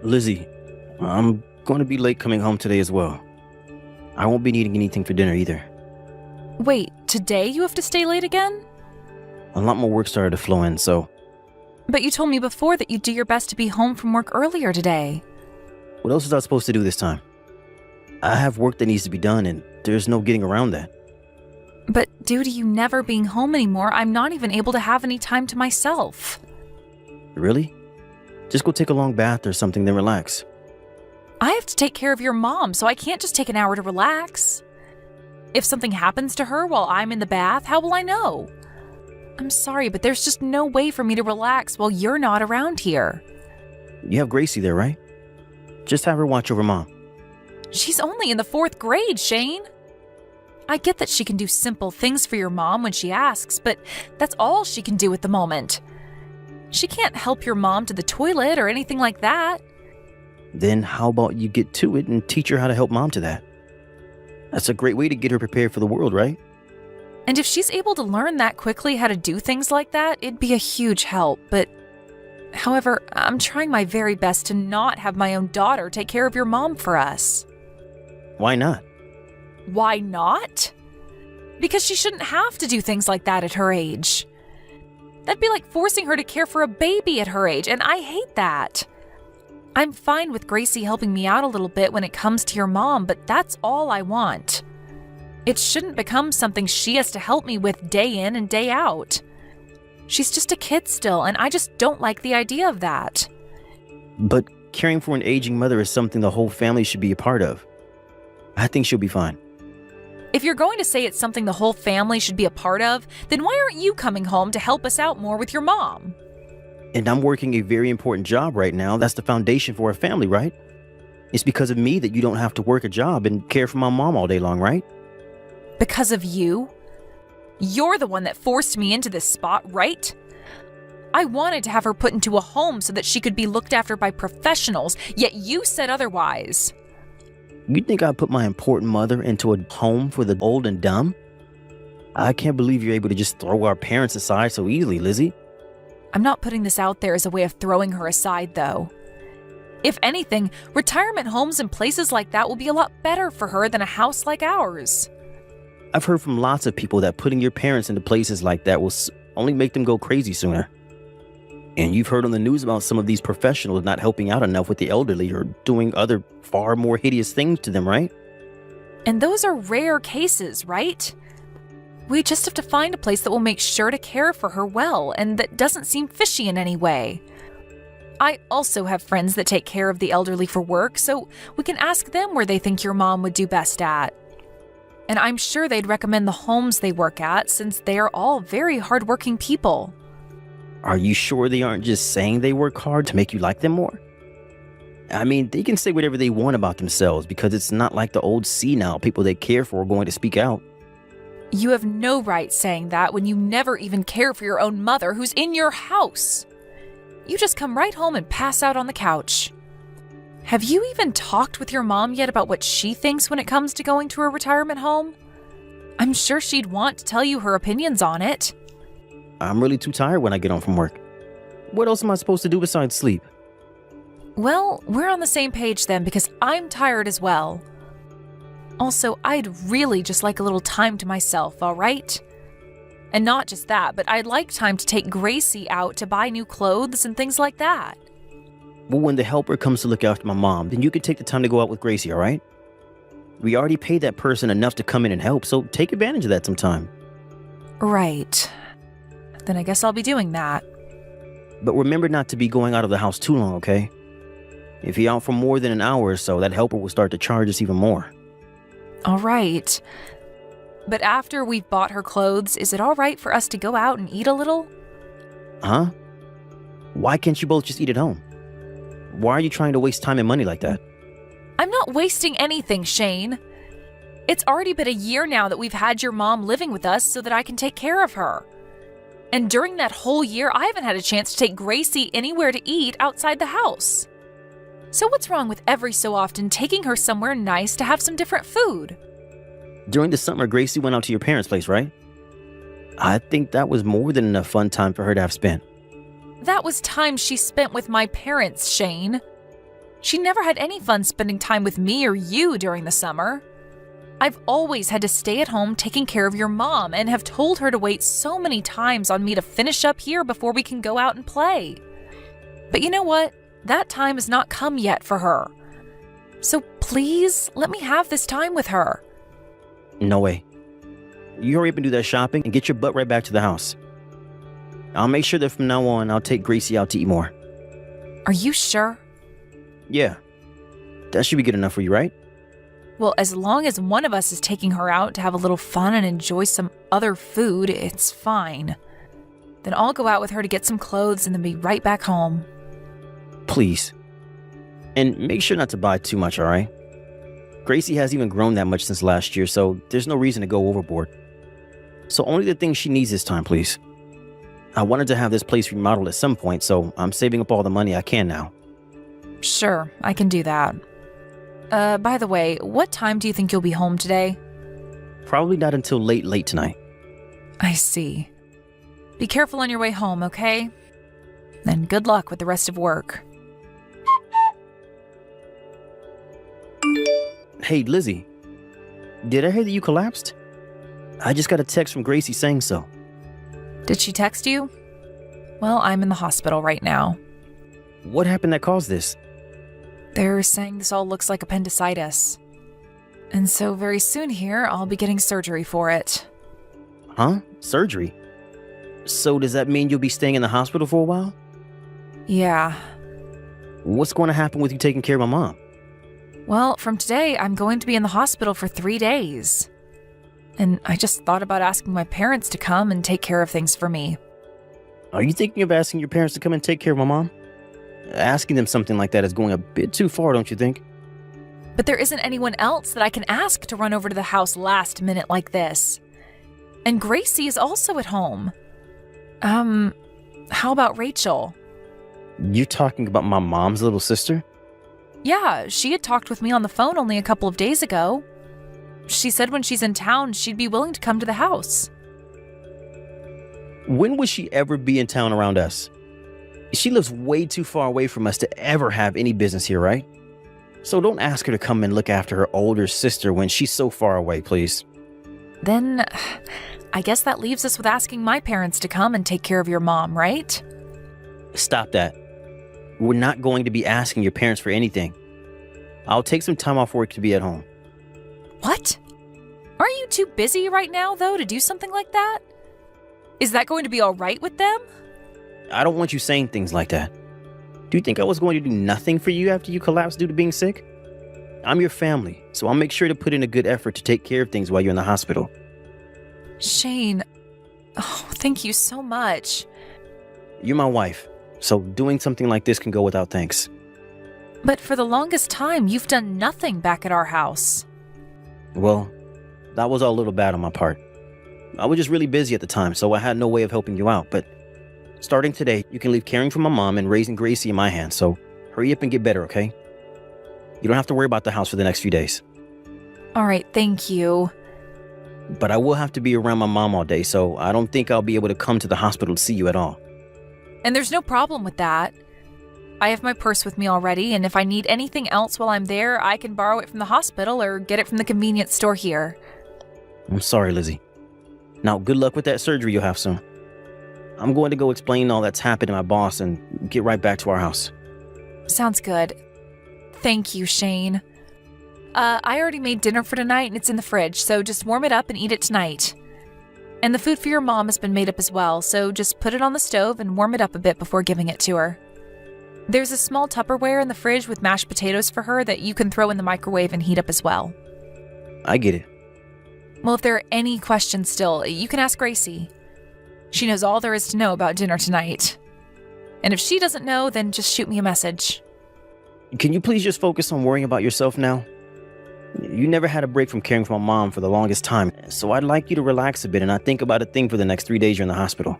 Lizzie, I'm going to be late coming home today as well. I won't be needing anything for dinner either. Wait, today you have to stay late again? A lot more work started to flow in, so But you told me before that you'd do your best to be home from work earlier today. what else was I supposed to do this time? I have work that needs to be done, and there's no getting around that. But due to you never being home anymore, I'm not even able to have any time to myself. Really? Just go take a long bath or something, then relax. I have to take care of your mom, so I can't just take an hour to relax. If something happens to her while I'm in the bath, how will I know? I'm sorry, but there's just no way for me to relax while you're not around here. You have Gracie there, right? Just have her watch over Mom. She's only in the 4th grade, Shane. I get that she can do simple things for your mom when she asks, but that's all she can do at the moment. She can't help your mom to the toilet or anything like that. Then how about you get to it and teach her how to help Mom to that? That's a great way to get her prepared for the world, right? And if she's able to learn that quickly how to do things like that, it'd be a huge help. But, however, I'm trying my very best to not have my own daughter take care of your mom for us. Why not? Why not? Because she shouldn't have to do things like that at her age. That'd be like forcing her to care for a baby at her age, and I hate that. I'm fine with Gracie helping me out a little bit when it comes to your mom, but that's all I want. It shouldn't become something she has to help me with day in and day out. She's just a kid still, and I just don't like the idea of that. But caring for an aging mother is something the whole family should be a part of. I think she'll be fine. If you're going to say it's something the whole family should be a part of, then why aren't you coming home to help us out more with your mom? And I'm working a very important job right now. That's the foundation for our family, right? It's because of me that you don't have to work a job and care for my mom all day long, right? Because of you? You're the one that forced me into this spot, right? I wanted to have her put into a home so that she could be looked after by professionals, yet you said otherwise. You think I put my important mother into a home for the old and dumb? I can't believe you're able to just throw our parents aside so easily, Lizzie. I'm not putting this out there as a way of throwing her aside, though. If anything, retirement homes and places like that will be a lot better for her than a house like ours. I've heard from lots of people that putting your parents into places like that will only make them go crazy sooner. And you've heard on the news about some of these professionals not helping out enough with the elderly or doing other far more hideous things to them, right? And those are rare cases, right? We just have to find a place that will make sure to care for her well and that doesn't seem fishy in any way. I also have friends that take care of the elderly for work, so we can ask them where they think your mom would do best at. And I'm sure they'd recommend the homes they work at since they are all very hardworking people. Are you sure they aren't just saying they work hard to make you like them more? I mean, they can say whatever they want about themselves because it's not like the old senile people they care for are going to speak out. You have no right saying that when you never even care for your own mother who's in your house. You just come right home and pass out on the couch. Have you even talked with your mom yet about what she thinks when it comes to going to a retirement home? I'm sure she'd want to tell you her opinions on it. I'm really too tired when I get home from work. What else am I supposed to do besides sleep? Well, we're on the same page then because I'm tired as well. Also, I'd really just like a little time to myself, all right? And not just that, but I'd like time to take Gracie out to buy new clothes and things like that. Well, when the helper comes to look after my mom, then you can take the time to go out with Gracie, all right? We already paid that person enough to come in and help, so take advantage of that sometime. Right. Then I guess I'll be doing that. But remember not to be going out of the house too long, okay? If you're out for more than an hour or so, that helper will start to charge us even more. All right. But after we've bought her clothes, is it all right for us to go out and eat a little? Huh? Why can't you both just eat at home? Why are you trying to waste time and money like that? I'm not wasting anything, Shane. It's already been a year now that we've had your mom living with us so that I can take care of her. And during that whole year, I haven't had a chance to take Gracie anywhere to eat outside the house. So what's wrong with every so often taking her somewhere nice to have some different food? During the summer, Gracie went out to your parents' place, right? I think that was more than enough fun time for her to have spent. That was time she spent with my parents, Shane. She never had any fun spending time with me or you during the summer. I've always had to stay at home taking care of your mom and have told her to wait so many times on me to finish up here before we can go out and play. But you know what? That time has not come yet for her. So please, let me have this time with her. No way. You hurry up and do that shopping and get your butt right back to the house. I'll make sure that from now on, I'll take Gracie out to eat more. Are you sure? Yeah. That should be good enough for you, right? Well, as long as one of us is taking her out to have a little fun and enjoy some other food, it's fine. Then I'll go out with her to get some clothes and then be right back home. Please. And make sure not to buy too much, all right? Gracie hasn't even grown that much since last year, so there's no reason to go overboard. So only the things she needs this time, please. I wanted to have this place remodeled at some point, so I'm saving up all the money I can now. Sure, I can do that. By the way, what time do you think you'll be home today? Probably not until late tonight. I see. Be careful on your way home, okay? And good luck with the rest of work. Hey, Lizzie. Did I hear that you collapsed? I just got a text from Gracie saying so. Did she text you? Well, I'm in the hospital right now. What happened that caused this? They're saying this all looks like appendicitis. And so very soon here, I'll be getting surgery for it. Huh? Surgery? So does that mean you'll be staying in the hospital for a while? Yeah. What's going to happen with you taking care of my mom? Well, from today, I'm going to be in the hospital for 3 days. And I just thought about asking my parents to come and take care of things for me. Are you thinking of asking your parents to come and take care of my mom? Asking them something like that is going a bit too far, don't you think? But there isn't anyone else that I can ask to run over to the house last minute like this. And Gracie is also at home. How about Rachel? You're talking about my mom's little sister? Yeah, she had talked with me on the phone only a couple of days ago. She said when she's in town, she'd be willing to come to the house. When would she ever be in town around us? She lives way too far away from us to ever have any business here, right? So don't ask her to come and look after her older sister when she's so far away, please. Then, I guess that leaves us with asking my parents to come and take care of your mom, right? Stop that. We're not going to be asking your parents for anything. I'll take some time off work to be at home. What? Aren't you too busy right now, though, to do something like that? Is that going to be all right with them? I don't want you saying things like that. Do you think I was going to do nothing for you after you collapsed due to being sick? I'm your family, so I'll make sure to put in a good effort to take care of things while you're in the hospital. Shane, thank you so much. You're my wife, so doing something like this can go without thanks. But for the longest time, you've done nothing back at our house. Well, that was all a little bad on my part. I was just really busy at the time, so I had no way of helping you out, but starting today, you can leave caring for my mom and raising Gracie in my hands, so hurry up and get better, okay? You don't have to worry about the house for the next few days. All right, thank you. But I will have to be around my mom all day, so I don't think I'll be able to come to the hospital to see you at all. And there's no problem with that. I have my purse with me already, and if I need anything else while I'm there, I can borrow it from the hospital or get it from the convenience store here. I'm sorry, Lizzie. Now, good luck with that surgery you'll have soon. I'm going to go explain all that's happened to my boss and get right back to our house. Sounds good. Thank you, Shane. I already made dinner for tonight and it's in the fridge, so just warm it up and eat it tonight. And the food for your mom has been made up as well, so just put it on the stove and warm it up a bit before giving it to her. There's a small Tupperware in the fridge with mashed potatoes for her that you can throw in the microwave and heat up as well. I get it. Well, if there are any questions still, you can ask Gracie. She knows all there is to know about dinner tonight. And if she doesn't know, then just shoot me a message. Can you please just focus on worrying about yourself now? You never had a break from caring for my mom for the longest time, so I'd like you to relax a bit and not think about a thing for the next 3 days you're in the hospital.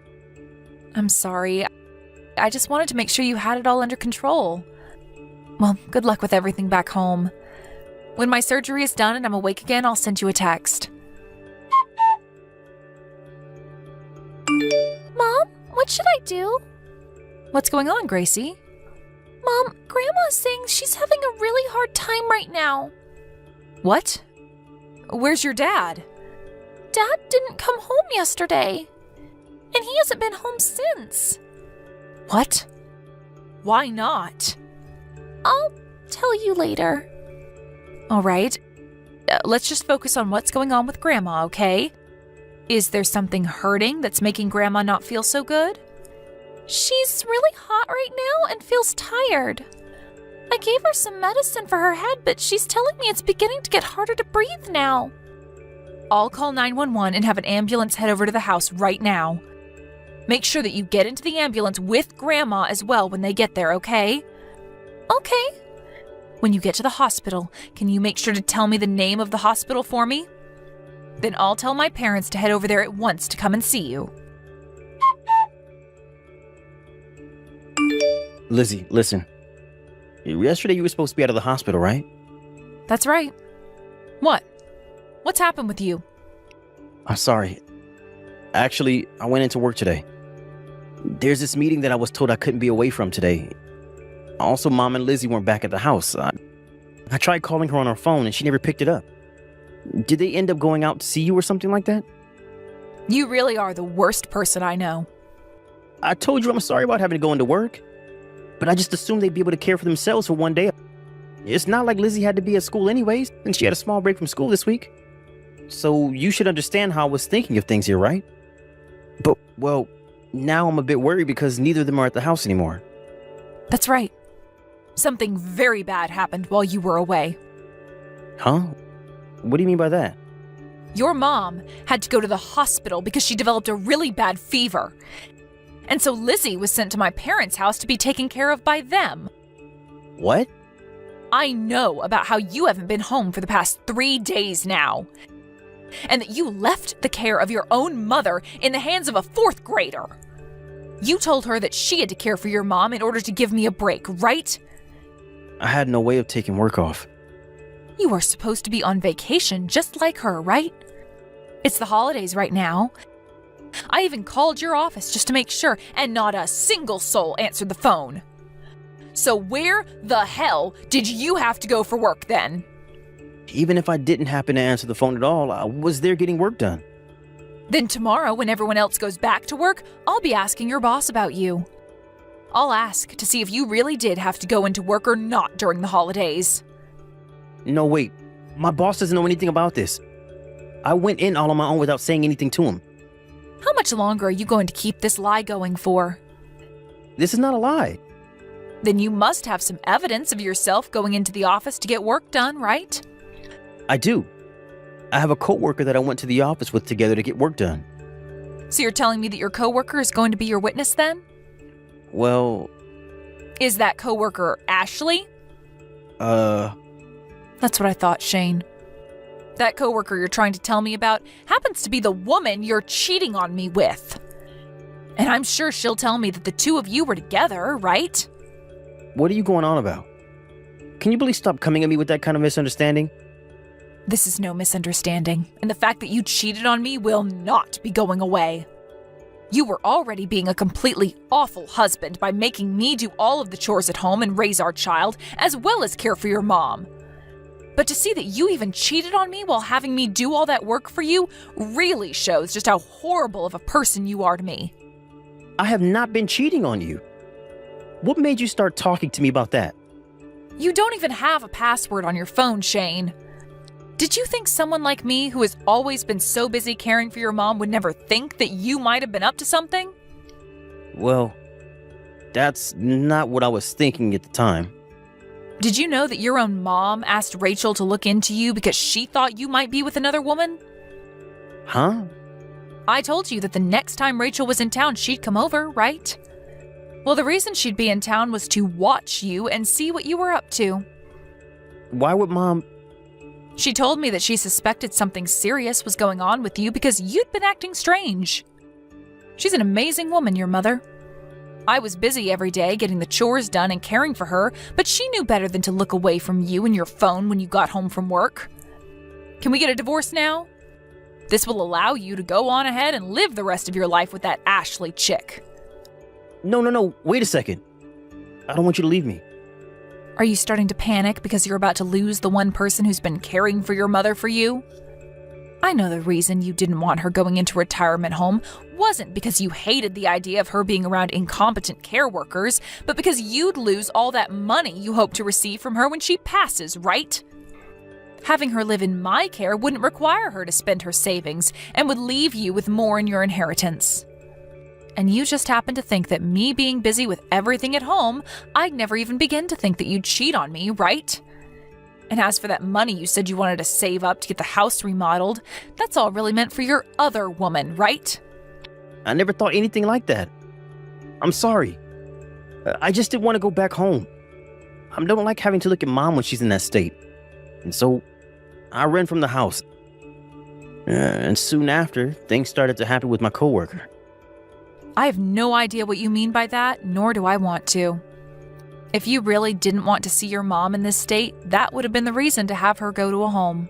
I'm sorry. I just wanted to make sure you had it all under control. Well, good luck with everything back home. When my surgery is done and I'm awake again, I'll send you a text. Mom, what should I do? What's going on, Gracie? Mom, Grandma's saying she's having a really hard time right now. What? Where's your dad? Dad didn't come home yesterday, and he hasn't been home since. What? Why not? I'll tell you later. All right. Let's just focus on what's going on with Grandma, okay? Is there something hurting that's making Grandma not feel so good? She's really hot right now and feels tired. I gave her some medicine for her head, but she's telling me it's beginning to get harder to breathe now. I'll call 911 and have an ambulance head over to the house right now. Make sure that you get into the ambulance with Grandma as well when they get there, okay? Okay. When you get to the hospital, can you make sure to tell me the name of the hospital for me? Then I'll tell my parents to head over there at once to come and see you. Lizzie, listen. Yesterday you were supposed to be out of the hospital, right? That's right. What? What's happened with you? I'm sorry. Actually, I went into work today. There's this meeting that I was told I couldn't be away from today. Also, Mom and Lizzie weren't back at the house. I tried calling her on her phone and she never picked it up. Did they end up going out to see you or something like that? You really are the worst person I know. I told you I'm sorry about having to go into work, but I just assumed they'd be able to care for themselves for one day. It's not like Lizzie had to be at school anyways, and she had a small break from school this week. So you should understand how I was thinking of things here, right? But, well, now I'm a bit worried because neither of them are at the house anymore. That's right. Something very bad happened while you were away. Huh? What do you mean by that? Your mom had to go to the hospital because she developed a really bad fever. And so Lizzie was sent to my parents' house to be taken care of by them. What? I know about how you haven't been home for the past 3 days now. And that you left the care of your own mother in the hands of a 4th grader. You told her that she had to care for your mom in order to give me a break, right? I had no way of taking work off. You are supposed to be on vacation just like her, right? It's the holidays right now. I even called your office just to make sure, and not a single soul answered the phone. So where the hell did you have to go for work then? Even if I didn't happen to answer the phone at all, I was there getting work done. Then tomorrow, when everyone else goes back to work, I'll be asking your boss about you. I'll ask to see if you really did have to go into work or not during the holidays. No, wait. My boss doesn't know anything about this. I went in all on my own without saying anything to him. How much longer are you going to keep this lie going for? This is not a lie. Then you must have some evidence of yourself going into the office to get work done, right? I do. I have a coworker that I went to the office with together to get work done. So you're telling me that your coworker is going to be your witness then? Well... Is that coworker Ashley? That's what I thought, Shane. That coworker you're trying to tell me about happens to be the woman you're cheating on me with. And I'm sure she'll tell me that the two of you were together, right? What are you going on about? Can you please stop coming at me with that kind of misunderstanding? This is no misunderstanding, and the fact that you cheated on me will not be going away. You were already being a completely awful husband by making me do all of the chores at home and raise our child, as well as care for your mom. But to see that you even cheated on me while having me do all that work for you really shows just how horrible of a person you are to me. I have not been cheating on you. What made you start talking to me about that? You don't even have a password on your phone, Shane. Did you think someone like me, who has always been so busy caring for your mom, would never think that you might have been up to something? Well, that's not what I was thinking at the time. Did you know that your own mom asked Rachel to look into you because she thought you might be with another woman? Huh? I told you that the next time Rachel was in town, she'd come over, right? Well, the reason she'd be in town was to watch you and see what you were up to. Why would Mom... She told me that she suspected something serious was going on with you because you'd been acting strange. She's an amazing woman, your mother. I was busy every day getting the chores done and caring for her, but she knew better than to look away from you and your phone when you got home from work. Can we get a divorce now? This will allow you to go on ahead and live the rest of your life with that Ashley chick. No, wait a second. I don't want you to leave me. Are you starting to panic because you're about to lose the one person who's been caring for your mother for you? I know the reason you didn't want her going into retirement home wasn't because you hated the idea of her being around incompetent care workers, but because you'd lose all that money you hope to receive from her when she passes, right? Having her live in my care wouldn't require her to spend her savings and would leave you with more in your inheritance. And you just happen to think that me being busy with everything at home, I'd never even begin to think that you'd cheat on me, right? And as for that money you said you wanted to save up to get the house remodeled, that's all really meant for your other woman, right? I never thought anything like that. I'm sorry. I just didn't want to go back home. I don't like having to look at Mom when she's in that state. And so I ran from the house. And soon after, things started to happen with my coworker. I have no idea what you mean by that, nor do I want to. If you really didn't want to see your mom in this state, that would have been the reason to have her go to a home.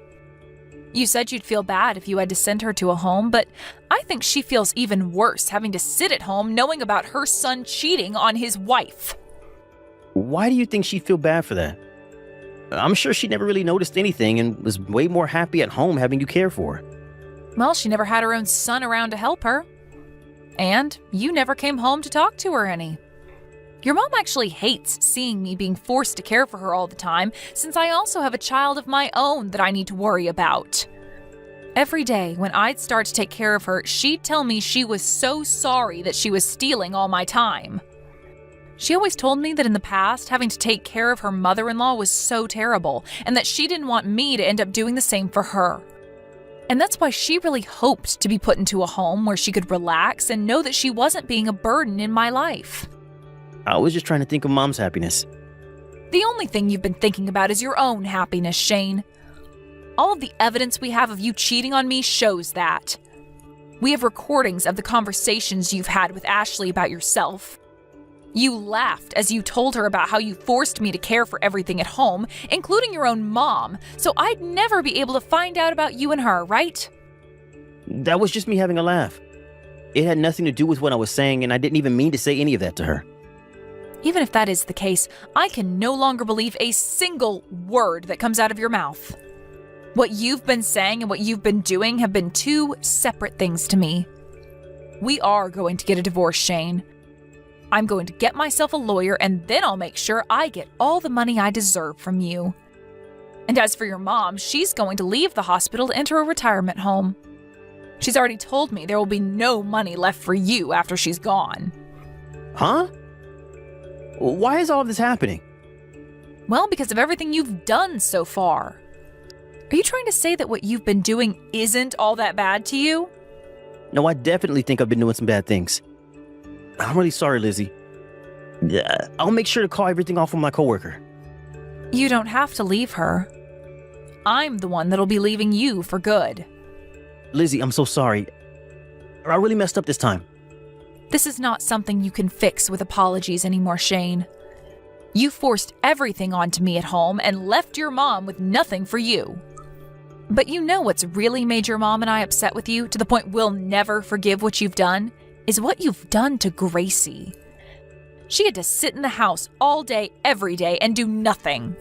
You said you'd feel bad if you had to send her to a home, but I think she feels even worse having to sit at home knowing about her son cheating on his wife. Why do you think she'd feel bad for that? I'm sure she never really noticed anything and was way more happy at home having you care for her. Well, she never had her own son around to help her. And you never came home to talk to her any. Your mom actually hates seeing me being forced to care for her all the time, since I also have a child of my own that I need to worry about. Every day, when I'd start to take care of her, she'd tell me she was so sorry that she was stealing all my time. She always told me that in the past, having to take care of her mother-in-law was so terrible, and that she didn't want me to end up doing the same for her. And that's why she really hoped to be put into a home where she could relax and know that she wasn't being a burden in my life. I was just trying to think of Mom's happiness. The only thing you've been thinking about is your own happiness, Shane. All of the evidence we have of you cheating on me shows that. We have recordings of the conversations you've had with Ashley about yourself. You laughed as you told her about how you forced me to care for everything at home, including your own mom, so I'd never be able to find out about you and her, right? That was just me having a laugh. It had nothing to do with what I was saying, and I didn't even mean to say any of that to her. Even if that is the case, I can no longer believe a single word that comes out of your mouth. What you've been saying and what you've been doing have been two separate things to me. We are going to get a divorce, Shane. I'm going to get myself a lawyer, and then I'll make sure I get all the money I deserve from you. And as for your mom, she's going to leave the hospital to enter a retirement home. She's already told me there will be no money left for you after she's gone. Huh? Why is all of this happening? Well, because of everything you've done so far. Are you trying to say that what you've been doing isn't all that bad to you? No, I definitely think I've been doing some bad things. I'm really sorry, Lizzie. I'll make sure to call everything off with my coworker. You don't have to leave her. I'm the one that'll be leaving you for good. Lizzie, I'm so sorry. I really messed up this time. This is not something you can fix with apologies anymore, Shane. You forced everything onto me at home and left your mom with nothing for you. But you know what's really made your mom and I upset with you to the point we'll never forgive what you've done? Is what you've done to Gracie. She had to sit in the house all day, every day, and do nothing.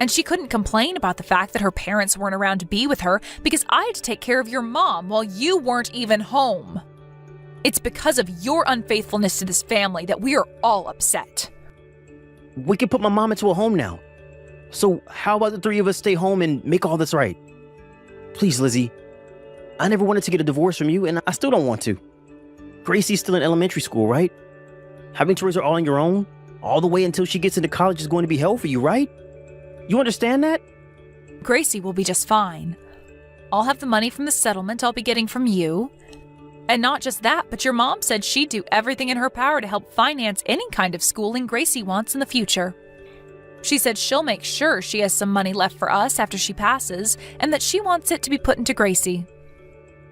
And she couldn't complain about the fact that her parents weren't around to be with her because I had to take care of your mom while you weren't even home. It's because of your unfaithfulness to this family that we are all upset. We can put my mom into a home now. So how about the three of us stay home and make all this right? Please, Lizzie. I never wanted to get a divorce from you, and I still don't want to. Gracie's still in elementary school, right? Having to raise her all on your own, all the way until she gets into college is going to be hell for you, right? You understand that? Gracie will be just fine. I'll have the money from the settlement I'll be getting from you. And not just that, but your mom said she'd do everything in her power to help finance any kind of schooling Gracie wants in the future. She said she'll make sure she has some money left for us after she passes, and that she wants it to be put into Gracie.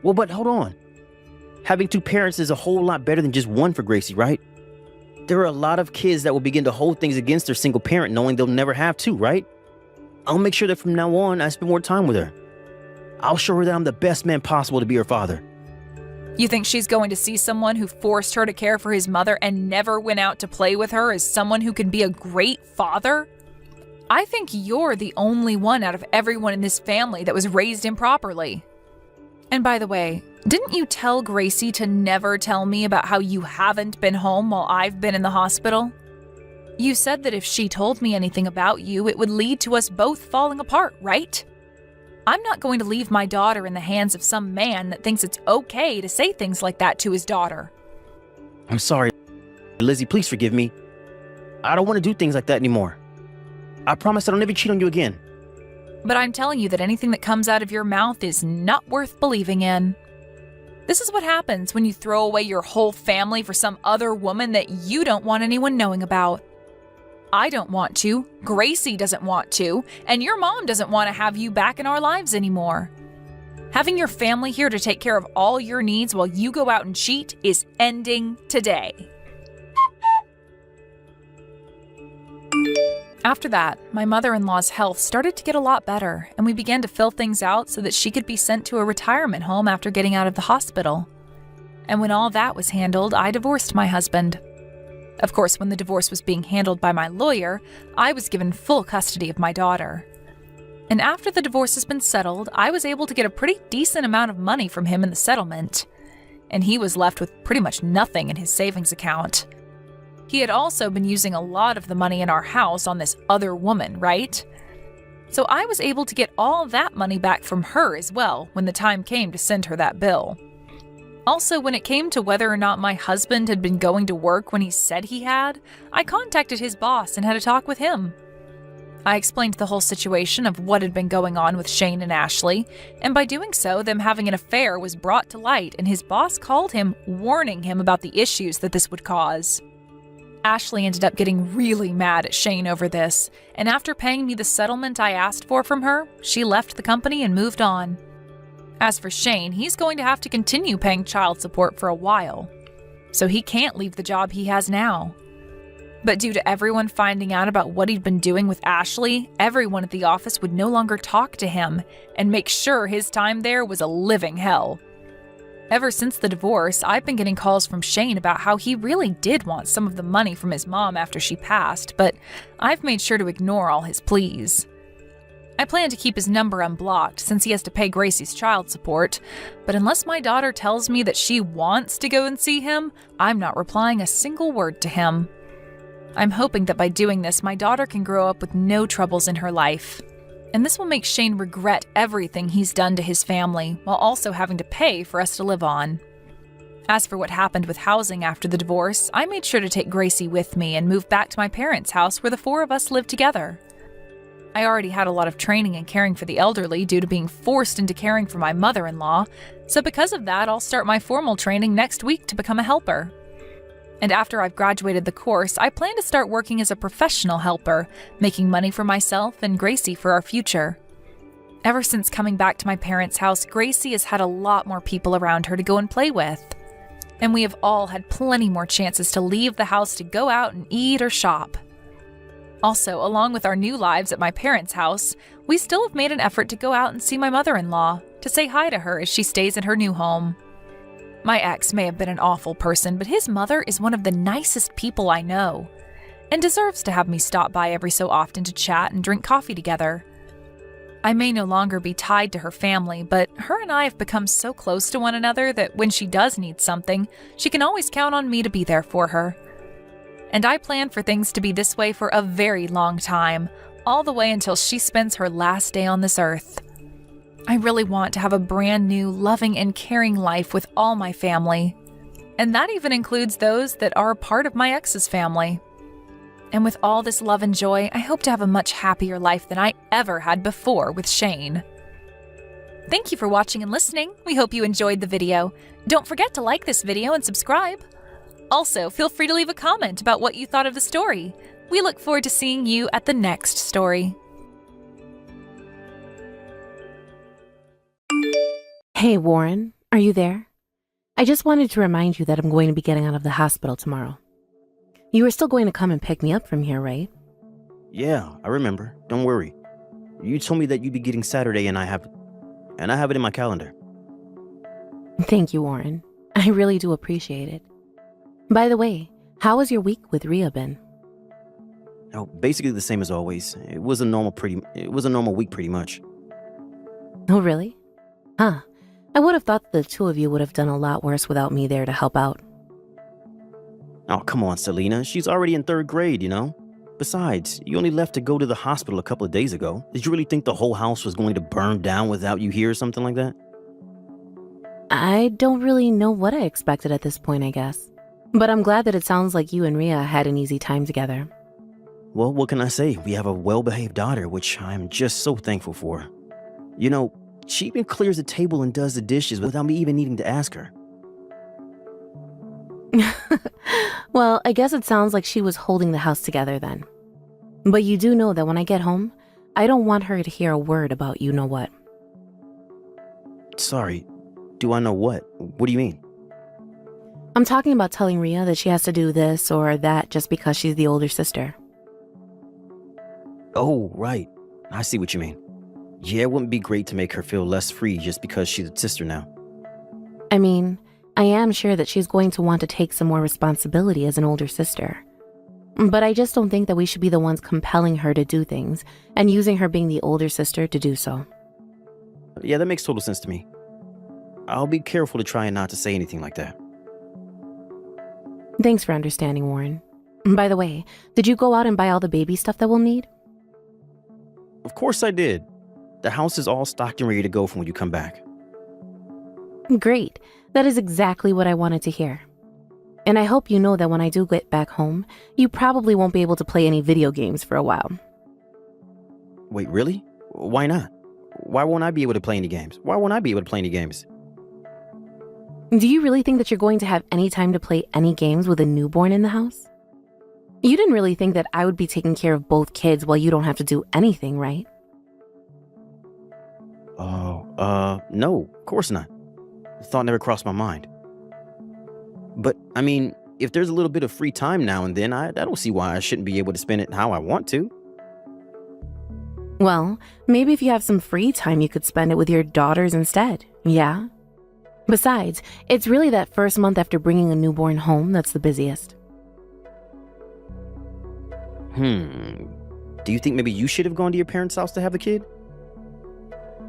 Well, but hold on. Having two parents is a whole lot better than just one for Gracie, right? There are a lot of kids that will begin to hold things against their single parent knowing they'll never have two, right? I'll make sure that from now on I spend more time with her. I'll show her that I'm the best man possible to be her father. You think she's going to see someone who forced her to care for his mother and never went out to play with her as someone who can be a great father? I think you're the only one out of everyone in this family that was raised improperly. And by the way, didn't you tell Gracie to never tell me about how you haven't been home while I've been in the hospital? You said that if she told me anything about you, it would lead to us both falling apart, right? I'm not going to leave my daughter in the hands of some man that thinks it's okay to say things like that to his daughter. I'm sorry, Lizzie, please forgive me. I don't want to do things like that anymore. I promise I don't ever cheat on you again. But I'm telling you that anything that comes out of your mouth is not worth believing in. This is what happens when you throw away your whole family for some other woman that you don't want anyone knowing about. I don't want to, Gracie doesn't want to, and your mom doesn't want to have you back in our lives anymore. Having your family here to take care of all your needs while you go out and cheat is ending today. After that, my mother-in-law's health started to get a lot better, and we began to fill things out so that she could be sent to a retirement home after getting out of the hospital. And when all that was handled, I divorced my husband. Of course, when the divorce was being handled by my lawyer, I was given full custody of my daughter. And after the divorce has been settled, I was able to get a pretty decent amount of money from him in the settlement. And he was left with pretty much nothing in his savings account. He had also been using a lot of the money in our house on this other woman, right? So I was able to get all that money back from her as well when the time came to send her that bill. Also, when it came to whether or not my husband had been going to work when he said he had, I contacted his boss and had a talk with him. I explained the whole situation of what had been going on with Shane and Ashley, and by doing so, them having an affair was brought to light, and his boss called him, warning him about the issues that this would cause. Ashley ended up getting really mad at Shane over this, and after paying me the settlement I asked for from her, she left the company and moved on. As for Shane, he's going to have to continue paying child support for a while, so he can't leave the job he has now. But due to everyone finding out about what he'd been doing with Ashley, everyone at the office would no longer talk to him and make sure his time there was a living hell. Ever since the divorce, I've been getting calls from Shane about how he really did want some of the money from his mom after she passed, but I've made sure to ignore all his pleas. I plan to keep his number unblocked since he has to pay Gracie's child support, but unless my daughter tells me that she wants to go and see him, I'm not replying a single word to him. I'm hoping that by doing this, my daughter can grow up with no troubles in her life. And this will make Shane regret everything he's done to his family, while also having to pay for us to live on. As for what happened with housing after the divorce, I made sure to take Gracie with me and move back to my parents' house where the four of us lived together. I already had a lot of training in caring for the elderly due to being forced into caring for my mother-in-law, so because of that, I'll start my formal training next week to become a helper. And after I've graduated the course, I plan to start working as a professional helper, making money for myself and Gracie for our future. Ever since coming back to my parents' house, Gracie has had a lot more people around her to go and play with. And we have all had plenty more chances to leave the house to go out and eat or shop. Also, along with our new lives at my parents' house, we still have made an effort to go out and see my mother-in-law, to say hi to her as she stays in her new home. My ex may have been an awful person, but his mother is one of the nicest people I know, and deserves to have me stop by every so often to chat and drink coffee together. I may no longer be tied to her family, but her and I have become so close to one another that when she does need something, she can always count on me to be there for her. And I plan for things to be this way for a very long time, all the way until she spends her last day on this earth. I really want to have a brand new, loving and caring life with all my family. And that even includes those that are a part of my ex's family. And with all this love and joy, I hope to have a much happier life than I ever had before with Shane. Thank you for watching and listening. We hope you enjoyed the video. Don't forget to like this video and subscribe. Also, feel free to leave a comment about what you thought of the story. We look forward to seeing you at the next story. Hey, Warren, are you there? I just wanted to remind you that I'm going to be getting out of the hospital tomorrow. You were still going to come and pick me up from here, right? Yeah, I remember. Don't worry. You told me that you'd be getting Saturday, and I have it in my calendar. Thank you, Warren. I really do appreciate it. By the way, how has your week with Rhea been? Oh, basically the same as always. It was a normal week pretty much. Oh, really? Huh. I would have thought the two of you would have done a lot worse without me there to help out. Oh, come on, Selena. She's already in 3rd grade, you know? Besides, you only left to go to the hospital a couple of days ago. Did you really think the whole house was going to burn down without you here or something like that? I don't really know what I expected at this point, I guess. But I'm glad that it sounds like you and Ria had an easy time together. Well, what can I say? We have a well-behaved daughter, which I'm just so thankful for. You know, she even clears the table and does the dishes without me even needing to ask her. Well, I guess it sounds like she was holding the house together then. But you do know that when I get home, I don't want her to hear a word about you know what. Sorry, do I know what? What do you mean? I'm talking about telling Ria that she has to do this or that just because she's the older sister. Oh, right. I see what you mean. Yeah, it wouldn't be great to make her feel less free just because she's a sister now. I mean, I am sure that she's going to want to take some more responsibility as an older sister. But I just don't think that we should be the ones compelling her to do things and using her being the older sister to do so. Yeah, that makes total sense to me. I'll be careful to try not to say anything like that. Thanks for understanding, Warren. By the way, did you go out and buy all the baby stuff that we'll need? Of course I did. The house is all stocked and ready to go for when you come back. Great. That is exactly what I wanted to hear. And I hope you know that when I do get back home, you probably won't be able to play any video games for a while. Wait, really? Why not? Why won't I be able to play any games? Why won't I be able to play any games? Do you really think that you're going to have any time to play any games with a newborn in the house? You didn't really think that I would be taking care of both kids while you don't have to do anything, right? Oh, no, of course not. The thought never crossed my mind. But, I mean, if there's a little bit of free time now and then, I don't see why I shouldn't be able to spend it how I want to. Well, maybe if you have some free time, you could spend it with your daughters instead, yeah? Besides, it's really that first month after bringing a newborn home that's the busiest. Do you think maybe you should have gone to your parents' house to have the kid?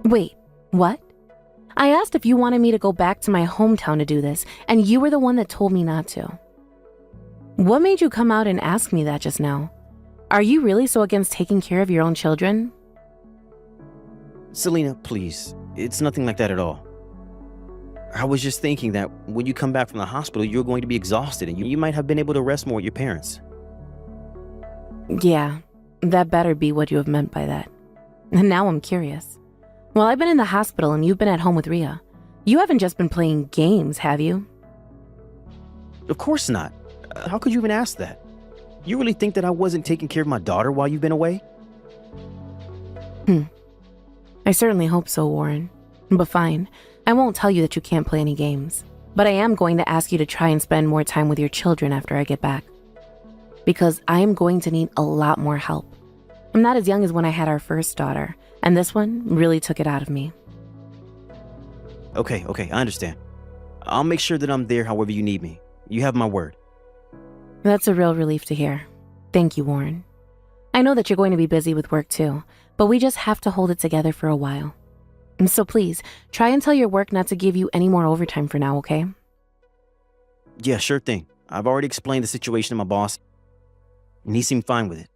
Wait, what? I asked if you wanted me to go back to my hometown to do this, and you were the one that told me not to. What made you come out and ask me that just now? Are you really so against taking care of your own children? Selena, please. It's nothing like that at all. I was just thinking that when you come back from the hospital, you're going to be exhausted and you might have been able to rest more with your parents. Yeah, that better be what you have meant by that. And now I'm curious. Well, I've been in the hospital and you've been at home with Ria. You haven't just been playing games, have you? Of course not. How could you even ask that? You really think that I wasn't taking care of my daughter while you've been away? I certainly hope so, Warren. But fine, I won't tell you that you can't play any games. But I am going to ask you to try and spend more time with your children after I get back. Because I am going to need a lot more help. I'm not as young as when I had our first daughter, and this one really took it out of me. Okay, I understand. I'll make sure that I'm there however you need me. You have my word. That's a real relief to hear. Thank you, Warren. I know that you're going to be busy with work too, but we just have to hold it together for a while. So please, try and tell your work not to give you any more overtime for now, okay? Yeah, sure thing. I've already explained the situation to my boss, and he seemed fine with it.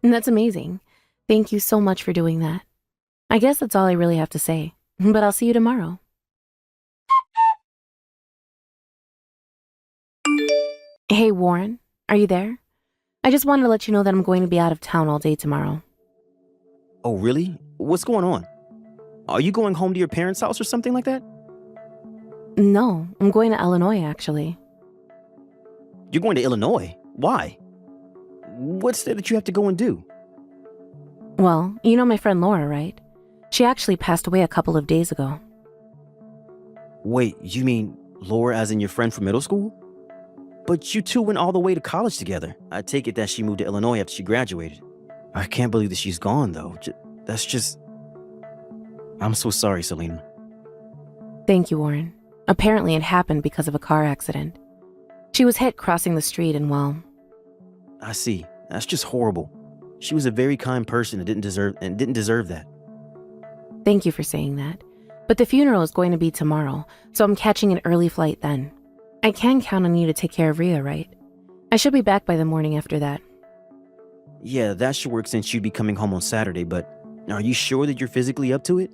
That's amazing. Thank you so much for doing that. I guess that's all I really have to say, but I'll see you tomorrow. Hey, Warren, are you there? I just wanted to let you know that I'm going to be out of town all day tomorrow. Oh, really? What's going on? Are you going home to your parents' house or something like that? No, I'm going to Illinois, actually. You're going to Illinois? Why? What's there that you have to go and do? Well, you know my friend Laura, right? She actually passed away a couple of days ago. Wait, you mean Laura as in your friend from middle school? But you two went all the way to college together. I take it that she moved to Illinois after she graduated. I can't believe that she's gone, though. That's just... I'm so sorry, Selena. Thank you, Warren. Apparently it happened because of a car accident. She was hit crossing the street and, well... I see. That's just horrible. She was a very kind person and didn't deserve that. Thank you for saying that. But the funeral is going to be tomorrow, so I'm catching an early flight then. I can count on you to take care of Rhea, right? I should be back by the morning after that. Yeah, that should work since you'd be coming home on Saturday, but are you sure that you're physically up to it?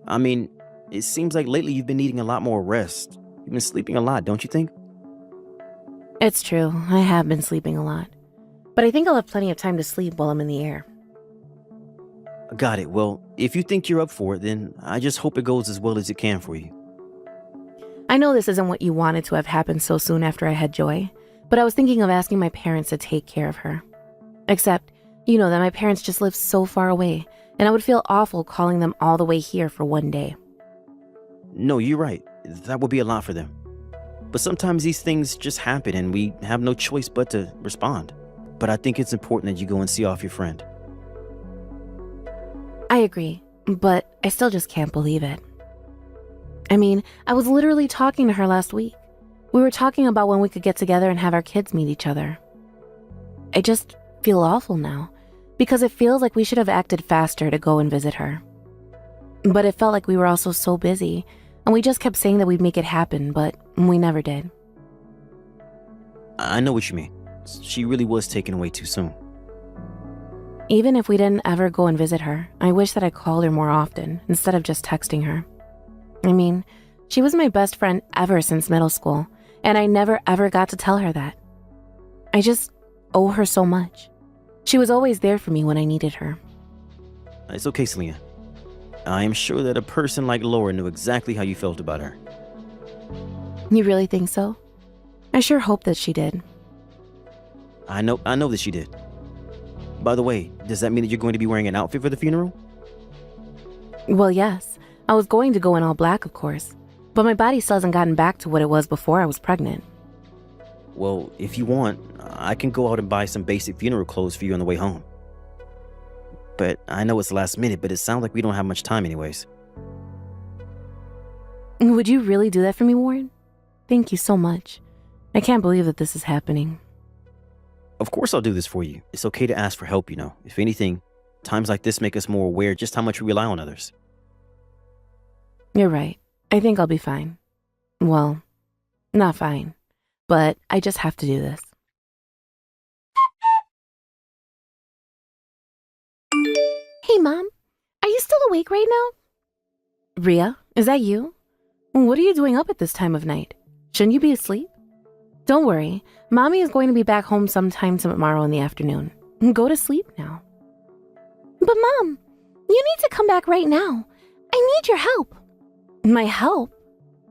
I mean, it seems like lately you've been needing a lot more rest. You've been sleeping a lot, don't you think? It's true, I have been sleeping a lot. But I think I'll have plenty of time to sleep while I'm in the air. Got it. Well, if you think you're up for it, then I just hope it goes as well as it can for you. I know this isn't what you wanted to have happened so soon after I had Joy, but I was thinking of asking my parents to take care of her. Except, you know that my parents just live so far away, and I would feel awful calling them all the way here for one day. No, you're right. That would be a lot for them. But sometimes these things just happen and we have no choice but to respond. But I think it's important that you go and see off your friend. I agree, but I still just can't believe it. I mean, I was literally talking to her last week. We were talking about when we could get together and have our kids meet each other. I just feel awful now, because it feels like we should have acted faster to go and visit her. But it felt like we were also so busy, and we just kept saying that we'd make it happen, but we never did. I know what you mean. She really was taken away too soon. Even if we didn't ever go and visit her, I wish that I called her more often instead of just texting her. I mean, she was my best friend ever since middle school, and I never ever got to tell her that. I just owe her so much. She was always there for me when I needed her. It's okay, Selena. I am sure that a person like Laura knew exactly how you felt about her. You really think so? I sure hope that she did. I know that she did. By the way, does that mean that you're going to be wearing an outfit for the funeral? Well, yes. I was going to go in all black, of course. But my body still hasn't gotten back to what it was before I was pregnant. Well, if you want, I can go out and buy some basic funeral clothes for you on the way home. But I know it's last minute, but it sounds like we don't have much time anyways. Would you really do that for me, Warren? Thank you so much. I can't believe that this is happening. Of course I'll do this for you. It's okay to ask for help, you know. If anything, times like this make us more aware just how much we rely on others. You're right. I think I'll be fine. Well, not fine, but I just have to do this. Hey, Mom. Are you still awake right now? Rhea, is that you? What are you doing up at this time of night? Shouldn't you be asleep? Don't worry. Mommy is going to be back home sometime tomorrow in the afternoon. Go to sleep now. But Mom, you need to come back right now. I need your help. My help?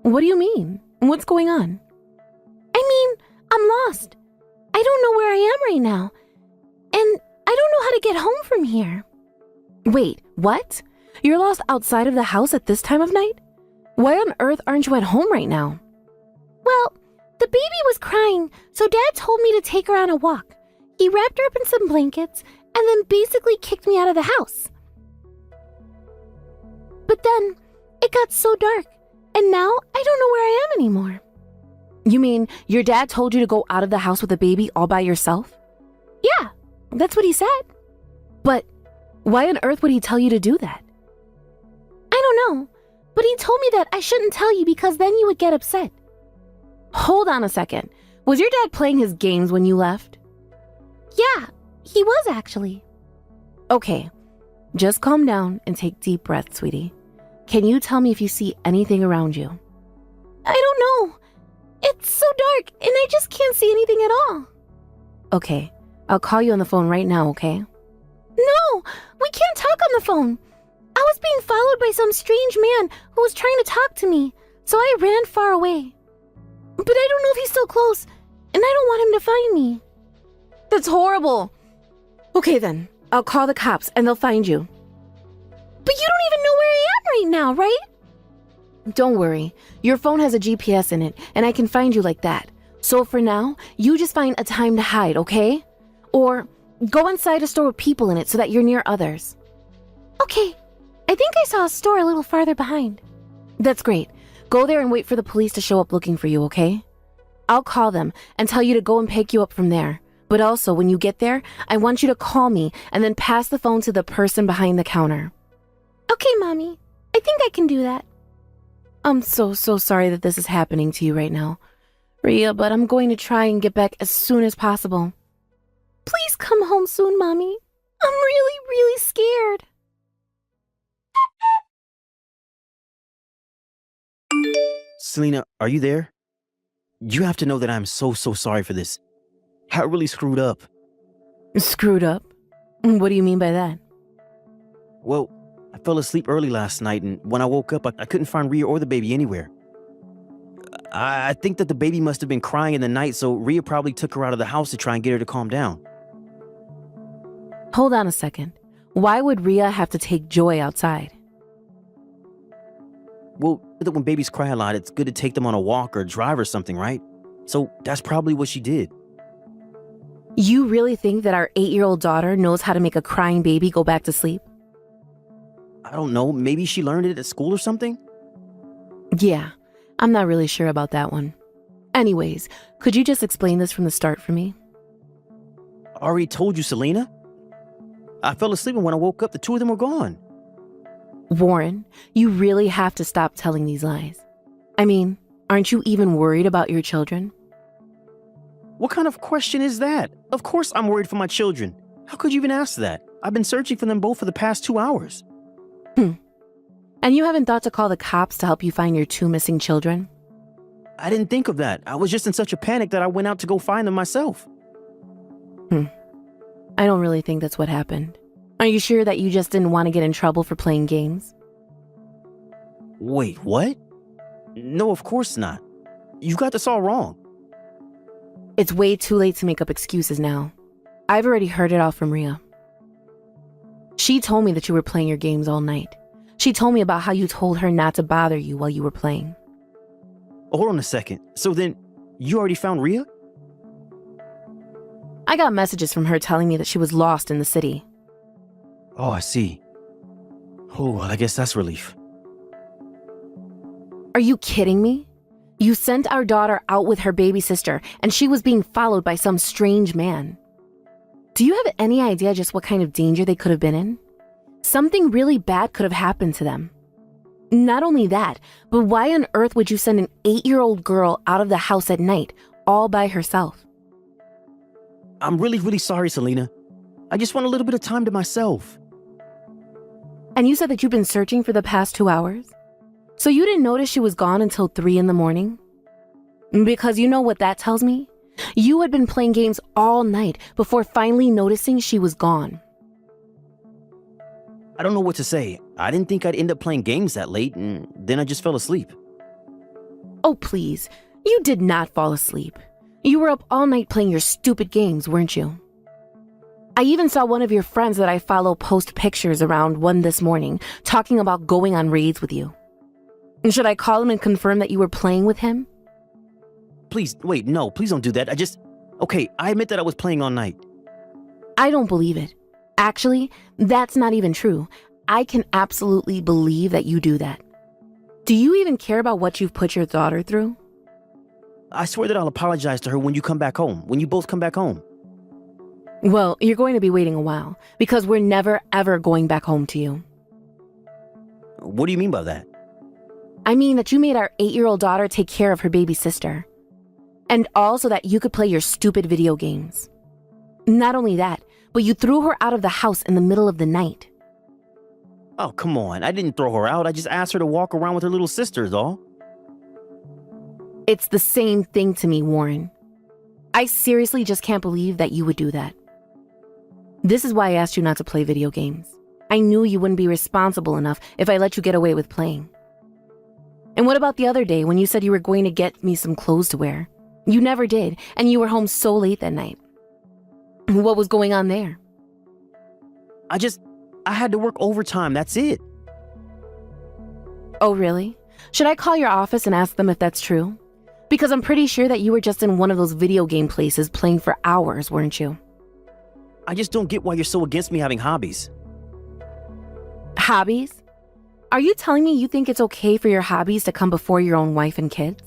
What do you mean? What's going on? I mean, I'm lost. I don't know where I am right now. And I don't know how to get home from here. Wait, what? You're lost outside of the house at this time of night? Why on earth aren't you at home right now? Well, the baby was crying, so Dad told me to take her on a walk. He wrapped her up in some blankets and then basically kicked me out of the house. But then it got so dark, and now I don't know where I am anymore. You mean your dad told you to go out of the house with the baby all by yourself? Yeah, that's what he said. But why on earth would he tell you to do that? I don't know, but he told me that I shouldn't tell you because then you would get upset. Hold on a second. Was your dad playing his games when you left? Yeah, he was actually. Okay, just calm down and take deep breaths, sweetie. Can you tell me if you see anything around you? I don't know. It's so dark and I just can't see anything at all. Okay, I'll call you on the phone right now, okay? No, we can't talk on the phone. I was being followed by some strange man who was trying to talk to me, so I ran far away. But I don't know if he's still close, and I don't want him to find me. That's horrible. Okay then, I'll call the cops and they'll find you. But you don't even know where I am right now, right? Don't worry, your phone has a GPS in it, and I can find you like that. So for now, you just find a time to hide, okay? Or go inside a store with people in it so that you're near others. Okay, I think I saw a store a little farther behind. That's great. Go there and wait for the police to show up looking for you, okay? I'll call them and tell you to go and pick you up from there. But also, when you get there, I want you to call me and then pass the phone to the person behind the counter. Okay, Mommy. I think I can do that. I'm so sorry that this is happening to you right now, Rhea, but I'm going to try and get back as soon as possible. Please come home soon, Mommy. I'm really scared. Selena, are you there? You have to know that I'm so sorry for this. I really screwed up. Screwed up? What do you mean by that? Well, I fell asleep early last night, and when I woke up, I couldn't find Rhea or the baby anywhere. I think that the baby must have been crying in the night, so Rhea probably took her out of the house to try and get her to calm down. Hold on a second. Why would Rhea have to take Joy outside? Well, that when babies cry a lot, it's good to take them on a walk or drive or something, right? So that's probably what she did. You really think that our 8-year-old daughter knows how to make a crying baby go back to sleep? I don't know, maybe she learned it at school or something? Yeah, I'm not really sure about that one. Anyways, could you just explain this from the start for me? I already told you, Selena. I fell asleep, and when I woke up, the two of them were gone. Warren, you really have to stop telling these lies. I mean, aren't you even worried about your children? What kind of question is that? Of course I'm worried for my children. How could you even ask that? I've been searching for them both for the past 2 hours. And you haven't thought to call the cops to help you find your 2 missing children? I didn't think of that. I was just in such a panic that I went out to go find them myself. I don't really think that's what happened. Are you sure that you just didn't want to get in trouble for playing games? Wait, what? No, of course not. You got this all wrong. It's way too late to make up excuses now. I've already heard it all from Rhea. She told me that you were playing your games all night. She told me about how you told her not to bother you while you were playing. Hold on a second. So then, you already found Rhea? I got messages from her telling me that she was lost in the city. Oh, I see. Oh, well, I guess that's relief. Are you kidding me? You sent our daughter out with her baby sister, and she was being followed by some strange man. Do you have any idea just what kind of danger they could have been in? Something really bad could have happened to them. Not only that, but why on earth would you send an 8-year-old girl out of the house at night, all by herself? I'm really sorry, Selena. I just want a little bit of time to myself. And you said that you've been searching for the past 2 hours? So you didn't notice she was gone until 3 in the morning? Because you know what that tells me? You had been playing games all night before finally noticing she was gone. I don't know what to say. I didn't think I'd end up playing games that late, and then I just fell asleep. Oh, please. You did not fall asleep. You were up all night playing your stupid games, weren't you? I even saw one of your friends that I follow post pictures around 1 this morning, talking about going on raids with you. Should I call him and confirm that you were playing with him? Please, wait, no, please don't do that. Okay, I admit that I was playing all night. I don't believe it. Actually, that's not even true. I can absolutely believe that you do that. Do you even care about what you've put your daughter through? I swear that I'll apologize to her when you come back home, when you both come back home. Well, you're going to be waiting a while, because we're never ever going back home to you. What do you mean by that? I mean that you made our 8-year-old daughter take care of her baby sister. And all so that you could play your stupid video games. Not only that, but you threw her out of the house in the middle of the night. Oh, come on. I didn't throw her out. I just asked her to walk around with her little sister, is all. It's the same thing to me, Warren. I seriously just can't believe that you would do that. This is why I asked you not to play video games. I knew you wouldn't be responsible enough if I let you get away with playing. And what about the other day when you said you were going to get me some clothes to wear? You never did, and you were home so late that night. What was going on there? I had to work overtime, that's it. Oh, really? Should I call your office and ask them if that's true? Because I'm pretty sure that you were just in one of those video game places playing for hours, weren't you? I just don't get why you're so against me having hobbies. Hobbies? Are you telling me you think it's okay for your hobbies to come before your own wife and kids?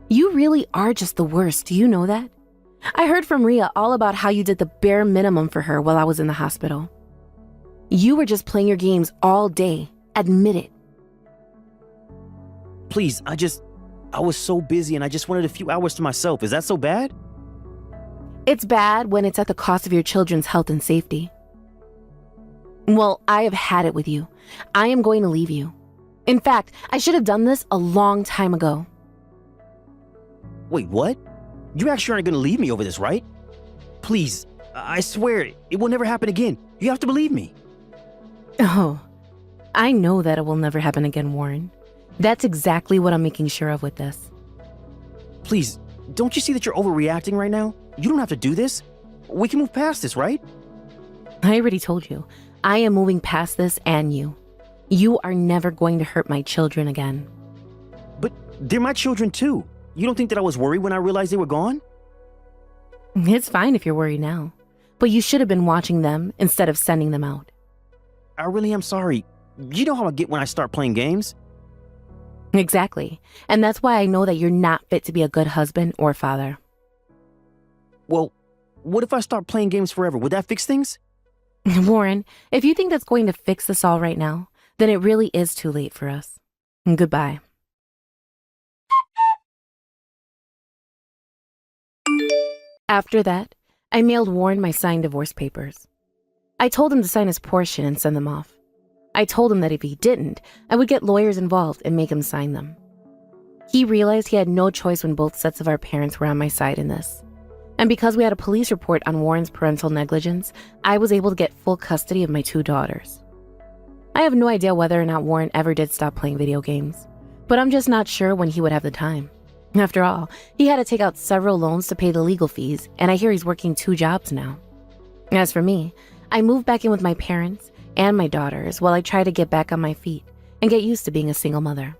You really are just the worst, do you know that? I heard from Rhea all about how you did the bare minimum for her while I was in the hospital. You were just playing your games all day. Admit it. Please, I was so busy and I just wanted a few hours to myself. Is that so bad? It's bad when it's at the cost of your children's health and safety. Well, I have had it with you. I am going to leave you. In fact, I should have done this a long time ago. Wait, what? You actually aren't going to leave me over this, right? Please, I swear, it will never happen again. You have to believe me. Oh, I know that it will never happen again, Warren. That's exactly what I'm making sure of with this. Please, don't you see that you're overreacting right now? You don't have to do this. We can move past this, right? I already told you. I am moving past this and you. You are never going to hurt my children again. But they're my children too. You don't think that I was worried when I realized they were gone? It's fine if you're worried now. But you should have been watching them instead of sending them out. I really am sorry. You know how I get when I start playing games? Exactly. And that's why I know that you're not fit to be a good husband or father. Well, what if I start playing games forever? Would that fix things? Warren, if you think that's going to fix this all right now, then it really is too late for us. Goodbye. After that, I mailed Warren my signed divorce papers. I told him to sign his portion and send them off. I told him that if he didn't, I would get lawyers involved and make him sign them. He realized he had no choice when both sets of our parents were on my side in this. And because we had a police report on Warren's parental negligence, I was able to get full custody of my 2 daughters. I have no idea whether or not Warren ever did stop playing video games, but I'm just not sure when he would have the time. After all, he had to take out several loans to pay the legal fees, and I hear he's working 2 jobs now. As for me, I moved back in with my parents and my daughters while I try to get back on my feet and get used to being a single mother.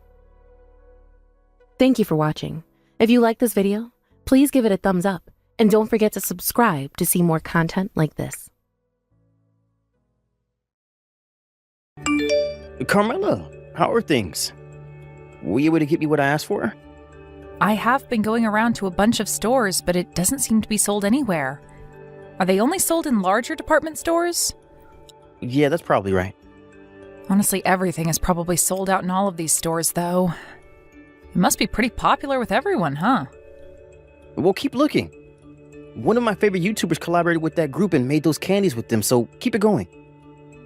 Thank you for watching. If you like this video, please give it a thumbs up and don't forget to subscribe to see more content like this. Carmela, how are things? Were you able to get me what I asked for? I have been going around to a bunch of stores, but it doesn't seem to be sold anywhere. Are they only sold in larger department stores? Yeah, that's probably right. Honestly, everything is probably sold out in all of these stores, though. It must be pretty popular with everyone, huh? Well, keep looking. One of my favorite YouTubers collaborated with that group and made those candies with them, so keep it going.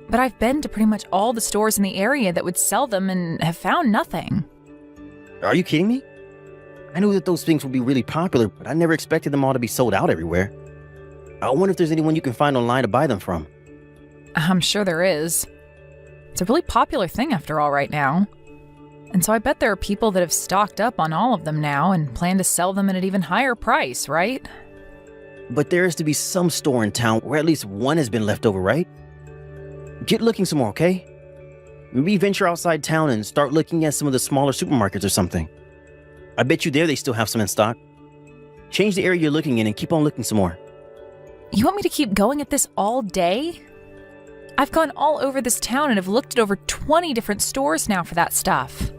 But I've been to pretty much all the stores in the area that would sell them and have found nothing. Are you kidding me? I knew that those things would be really popular, but I never expected them all to be sold out everywhere. I wonder if there's anyone you can find online to buy them from. I'm sure there is. It's a really popular thing after all right now. And so I bet there are people that have stocked up on all of them now and plan to sell them at an even higher price, right? But there is to be some store in town where at least one has been left over, right? Get looking some more, okay? Maybe venture outside town and start looking at some of the smaller supermarkets or something. I bet you there they still have some in stock. Change the area you're looking in and keep on looking some more. You want me to keep going at this all day? I've gone all over this town and have looked at over 20 different stores now for that stuff.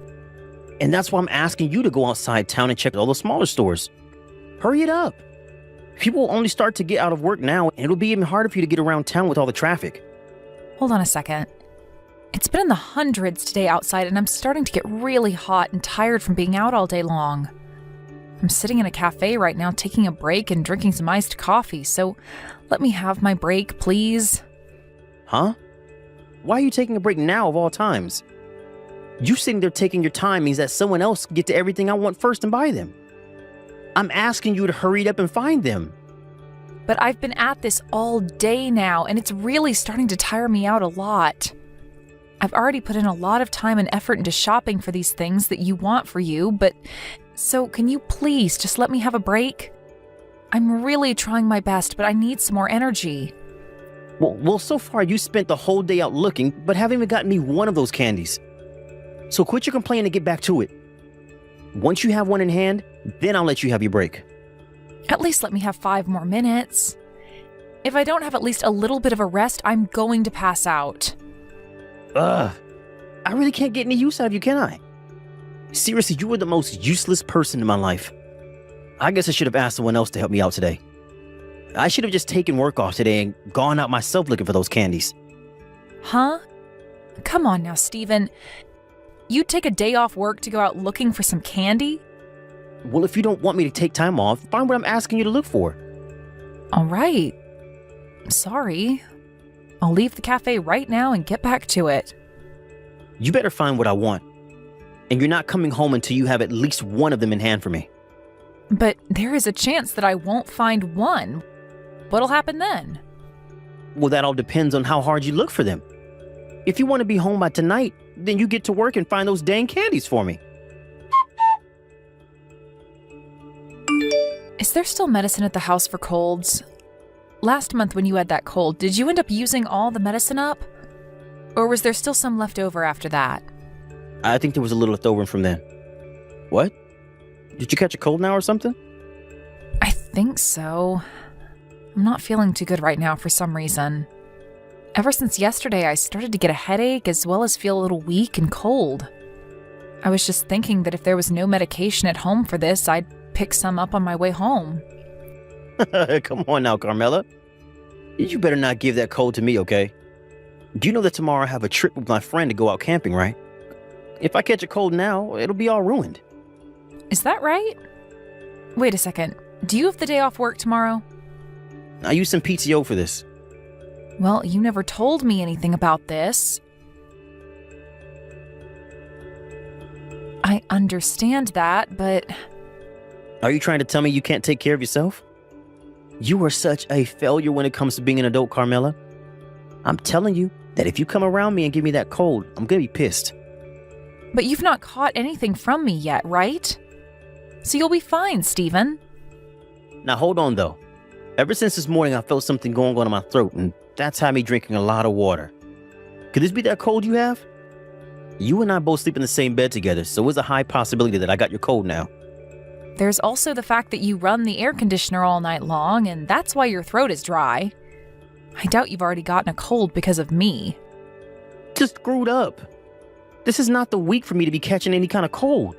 And that's why I'm asking you to go outside town and check all the smaller stores. Hurry it up. People will only start to get out of work now, and it'll be even harder for you to get around town with all the traffic. Hold on a second. It's been in the hundreds today outside, and I'm starting to get really hot and tired from being out all day long. I'm sitting in a cafe right now taking a break and drinking some iced coffee, so let me have my break, please. Huh? Why are you taking a break now of all times? You sitting there taking your time means that someone else can get to everything I want first and buy them. I'm asking you to hurry it up and find them. But I've been at this all day now, and it's really starting to tire me out a lot. I've already put in a lot of time and effort into shopping for these things that you want for you, but so can you please just let me have a break? I'm really trying my best, but I need some more energy. Well, so far you spent the whole day out looking, but haven't even gotten me one of those candies. So quit your complaining and get back to it. Once you have one in hand, then I'll let you have your break. At least let me have 5 more minutes. If I don't have at least a little bit of a rest, I'm going to pass out. Ugh. I really can't get any use out of you, can I? Seriously, you were the most useless person in my life. I guess I should have asked someone else to help me out today. I should have just taken work off today and gone out myself looking for those candies. Huh? Come on now, Steven. You'd take a day off work to go out looking for some candy? Well, if you don't want me to take time off, find what I'm asking you to look for. All right. Sorry. I'll leave the cafe right now and get back to it. You better find what I want. And you're not coming home until you have at least one of them in hand for me. But there is a chance that I won't find one. What'll happen then? Well, that all depends on how hard you look for them. If you want to be home by tonight, then you get to work and find those dang candies for me. Is there still medicine at the house for colds? Last month when you had that cold, did you end up using all the medicine up? Or was there still some left over after that? I think there was a little left over from then. What? Did you catch a cold now or something? I think so. I'm not feeling too good right now for some reason. Ever since yesterday, I started to get a headache as well as feel a little weak and cold. I was just thinking that if there was no medication at home for this, I'd pick some up on my way home. Come on now, Carmela. You better not give that cold to me, okay? Do you know that tomorrow I have a trip with my friend to go out camping, right? If I catch a cold now, it'll be all ruined. Is that right? Wait a second. Do you have the day off work tomorrow? I used some PTO for this. Well, you never told me anything about this. I understand that, but Are you trying to tell me you can't take care of yourself? You are such a failure when it comes to being an adult, Carmela. I'm telling you that if you come around me and give me that cold, I'm gonna be pissed. But you've not caught anything from me yet, right? So you'll be fine, Steven. Now hold on though. Ever since this morning, I felt something going on in my throat, and that's had me drinking a lot of water. Could this be that cold you have? You and I both sleep in the same bed together, so it's a high possibility that I got your cold now. There's also the fact that you run the air conditioner all night long, and that's why your throat is dry. I doubt you've already gotten a cold because of me. Just screwed up. This is not the week for me to be catching any kind of cold.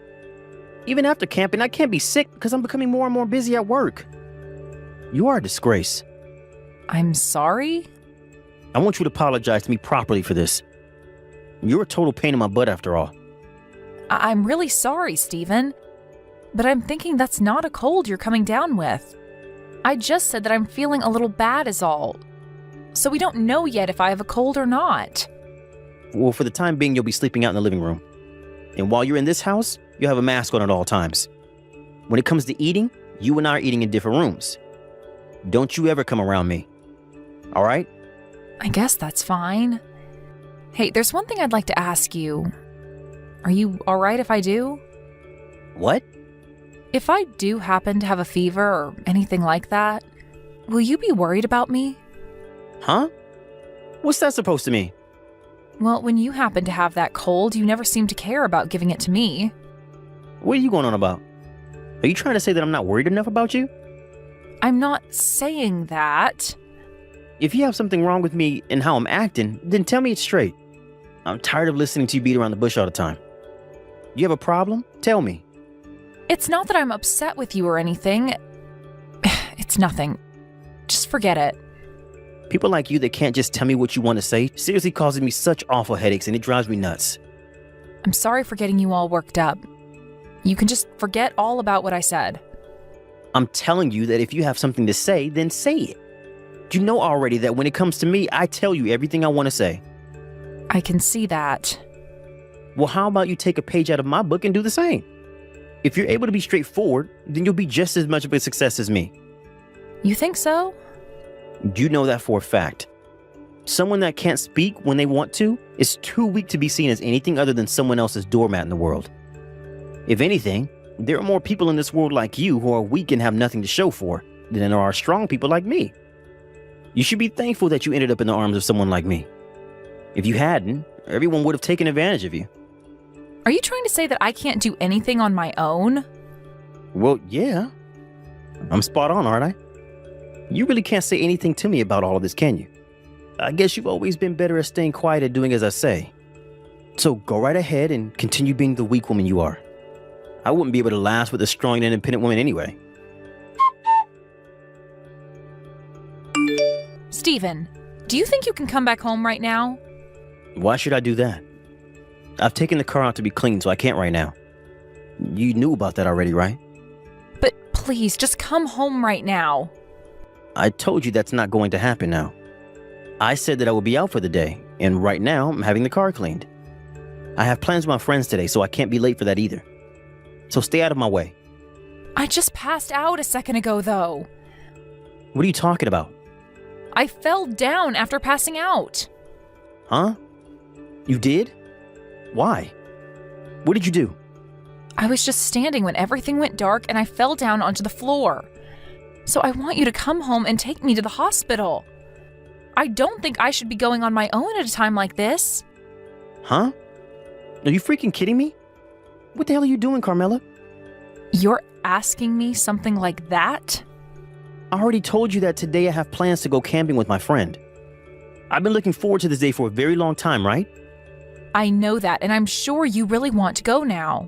Even after camping, I can't be sick because I'm becoming more and more busy at work. You are a disgrace. I'm sorry? I want you to apologize to me properly for this. You're a total pain in my butt after all. I'm really sorry, Steven. But I'm thinking that's not a cold you're coming down with. I just said that I'm feeling a little bad is all. So we don't know yet if I have a cold or not. Well, for the time being, you'll be sleeping out in the living room. And while you're in this house, you'll have a mask on at all times. When it comes to eating, you and I are eating in different rooms. Don't you ever come around me. All right? I guess that's fine. Hey, there's one thing I'd like to ask you. Are you all right if I do? What? If I do happen to have a fever or anything like that, will you be worried about me? Huh? What's that supposed to mean? Well, when you happen to have that cold, you never seem to care about giving it to me. What are you going on about? Are you trying to say that I'm not worried enough about you? I'm not saying that. If you have something wrong with me and how I'm acting, then tell me it straight. I'm tired of listening to you beat around the bush all the time. You have a problem? Tell me. It's not that I'm upset with you or anything. It's nothing. Just forget it. People like you that can't just tell me what you want to say seriously causes me such awful headaches, and it drives me nuts. I'm sorry for getting you all worked up. You can just forget all about what I said. I'm telling you that if you have something to say, then say it. You know already that when it comes to me, I tell you everything I want to say. I can see that. Well, how about you take a page out of my book and do the same? If you're able to be straightforward, then you'll be just as much of a success as me. You think so? You know that for a fact. Someone that can't speak when they want to is too weak to be seen as anything other than someone else's doormat in the world. If anything, there are more people in this world like you who are weak and have nothing to show for than there are strong people like me. You should be thankful that you ended up in the arms of someone like me. If you hadn't, everyone would have taken advantage of you. Are you trying to say that I can't do anything on my own? Well, yeah. I'm spot on, aren't I? You really can't say anything to me about all of this, can you? I guess you've always been better at staying quiet and doing as I say. So go right ahead and continue being the weak woman you are. I wouldn't be able to last with a strong and independent woman anyway. Steven, do you think you can come back home right now? Why should I do that? I've taken the car out to be cleaned, so I can't right now. You knew about that already, right? But please, just come home right now. I told you that's not going to happen now. I said that I would be out for the day, and right now I'm having the car cleaned. I have plans with my friends today, so I can't be late for that either. So stay out of my way. I just passed out a second ago, though. What are you talking about? I fell down after passing out. Huh? You did? Why? What did you do? I was just standing when everything went dark and I fell down onto the floor. So I want you to come home and take me to the hospital. I don't think I should be going on my own at a time like this. Huh? Are you freaking kidding me? What the hell are you doing, Carmela? You're asking me something like that? I already told you that today I have plans to go camping with my friend. I've been looking forward to this day for a very long time, right? I know that, and I'm sure you really want to go now.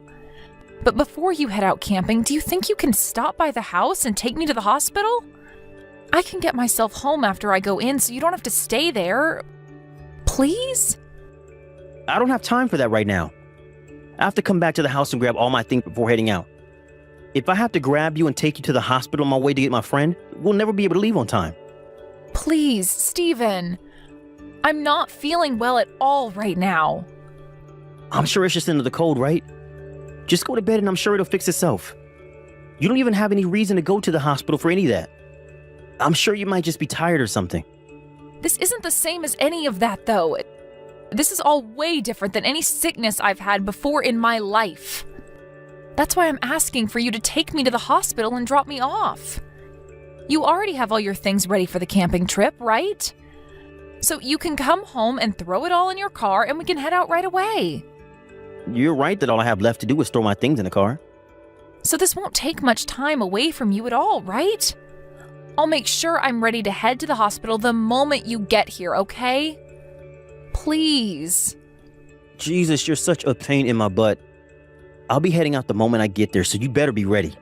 But before you head out camping, do you think you can stop by the house and take me to the hospital? I can get myself home after I go in so you don't have to stay there. Please? I don't have time for that right now. I have to come back to the house and grab all my things before heading out. If I have to grab you and take you to the hospital on my way to get my friend, we'll never be able to leave on time. Please, Steven. I'm not feeling well at all right now. I'm sure it's just into the cold, right? Just go to bed and I'm sure it'll fix itself. You don't even have any reason to go to the hospital for any of that. I'm sure you might just be tired or something. This isn't the same as any of that, though. This is all way different than any sickness I've had before in my life. That's why I'm asking for you to take me to the hospital and drop me off. You already have all your things ready for the camping trip, right? So you can come home and throw it all in your car and we can head out right away. You're right that all I have left to do is store my things in the car. So this won't take much time away from you at all, right? I'll make sure I'm ready to head to the hospital the moment you get here, okay? Please. Jesus, you're such a pain in my butt. I'll be heading out the moment I get there, so you better be ready.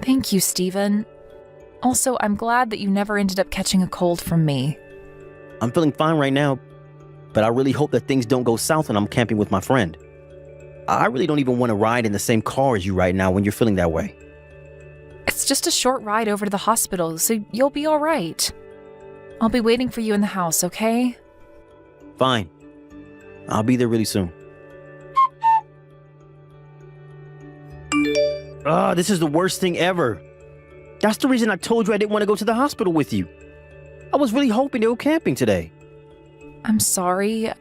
Thank you, Steven. Also, I'm glad that you never ended up catching a cold from me. I'm feeling fine right now, but I really hope that things don't go south when I'm camping with my friend. I really don't even want to ride in the same car as you right now when you're feeling that way. It's just a short ride over to the hospital, so you'll be all right. I'll be waiting for you in the house, okay? Fine. I'll be there really soon. This is the worst thing ever. That's the reason I told you I didn't want to go to the hospital with you. I was really hoping to go camping today. I'm sorry.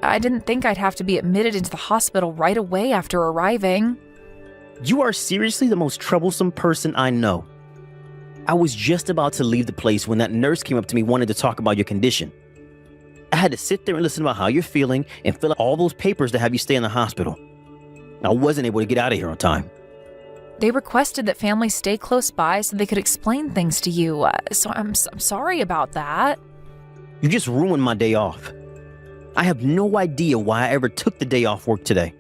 I didn't think I'd have to be admitted into the hospital right away after arriving. You are seriously the most troublesome person I know. I was just about to leave the place when that nurse came up to me wanting to talk about your condition. I had to sit there and listen about how you're feeling and fill out all those papers to have you stay in the hospital. I wasn't able to get out of here on time. They requested that families stay close by so they could explain things to you, so I'm sorry about that. You just ruined my day off. I have no idea why I ever took the day off work today.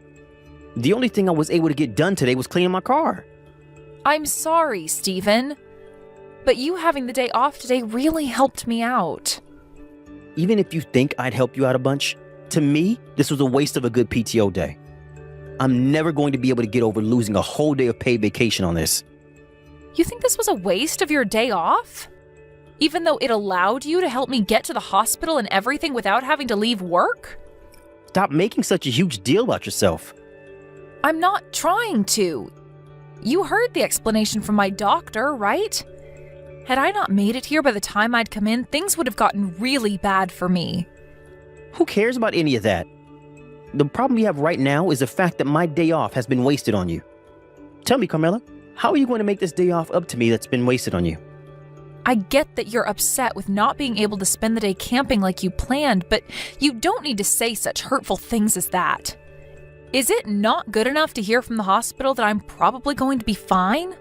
The only thing I was able to get done today was cleaning my car. I'm sorry, Steven. But you having the day off today really helped me out. Even if you think I'd help you out a bunch, to me, this was a waste of a good PTO day. I'm never going to be able to get over losing a whole day of paid vacation on this. You think this was a waste of your day off? Even though it allowed you to help me get to the hospital and everything without having to leave work? Stop making such a huge deal about yourself. I'm not trying to. You heard the explanation from my doctor, right? Had I not made it here by the time I'd come in, things would have gotten really bad for me. Who cares about any of that? The problem you have right now is the fact that my day off has been wasted on you. Tell me, Carmela, how are you going to make this day off up to me that's been wasted on you? I get that you're upset with not being able to spend the day camping like you planned, but you don't need to say such hurtful things as that. Is it not good enough to hear from the hospital that I'm probably going to be fine?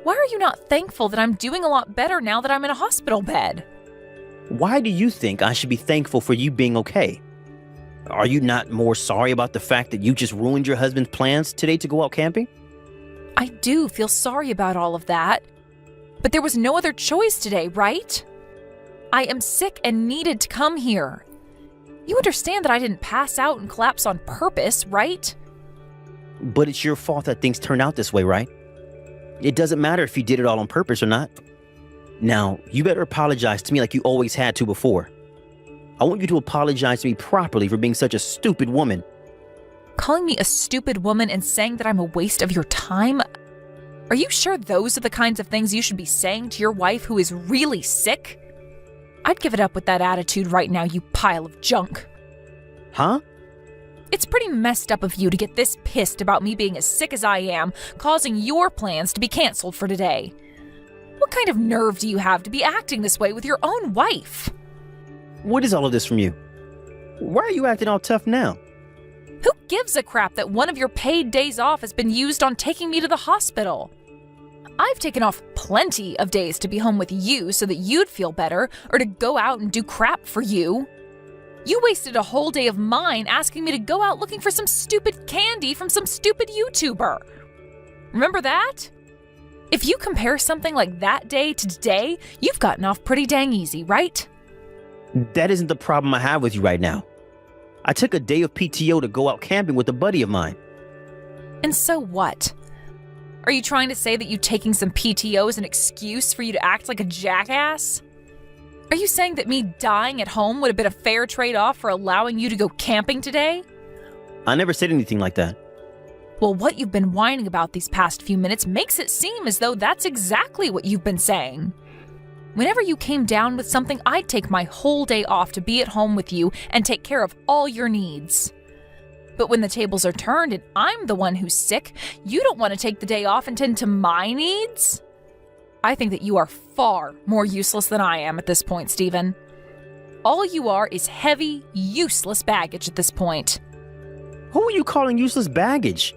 Why are you not thankful that I'm doing a lot better now that I'm in a hospital bed? Why do you think I should be thankful for you being okay? Are you not more sorry about the fact that you just ruined your husband's plans today to go out camping? I do feel sorry about all of that. But there was no other choice today, right? I am sick and needed to come here. You understand that I didn't pass out and collapse on purpose, right? But it's your fault that things turned out this way, right? It doesn't matter if you did it all on purpose or not. Now, you better apologize to me like you always had to before. I want you to apologize to me properly for being such a stupid woman. Calling me a stupid woman and saying that I'm a waste of your time? Are you sure those are the kinds of things you should be saying to your wife who is really sick? I'd give it up with that attitude right now, you pile of junk. Huh? It's pretty messed up of you to get this pissed about me being as sick as I am, causing your plans to be canceled for today. What kind of nerve do you have to be acting this way with your own wife? What is all of this from you? Why are you acting all tough now? Who gives a crap that one of your paid days off has been used on taking me to the hospital? I've taken off plenty of days to be home with you so that you'd feel better, or to go out and do crap for you. You wasted a whole day of mine asking me to go out looking for some stupid candy from some stupid YouTuber. Remember that? If you compare something like that day to today, you've gotten off pretty dang easy, right? That isn't the problem I have with you right now. I took a day of PTO to go out camping with a buddy of mine. And so what? Are you trying to say that you taking some PTO is an excuse for you to act like a jackass? Are you saying that me dying at home would have been a fair trade-off for allowing you to go camping today? I never said anything like that. Well, what you've been whining about these past few minutes makes it seem as though that's exactly what you've been saying. Whenever you came down with something, I'd take my whole day off to be at home with you and take care of all your needs. But when the tables are turned and I'm the one who's sick, you don't want to take the day off and tend to my needs? I think that you are far more useless than I am at this point, Stephen. All you are is heavy, useless baggage at this point. Who are you calling useless baggage?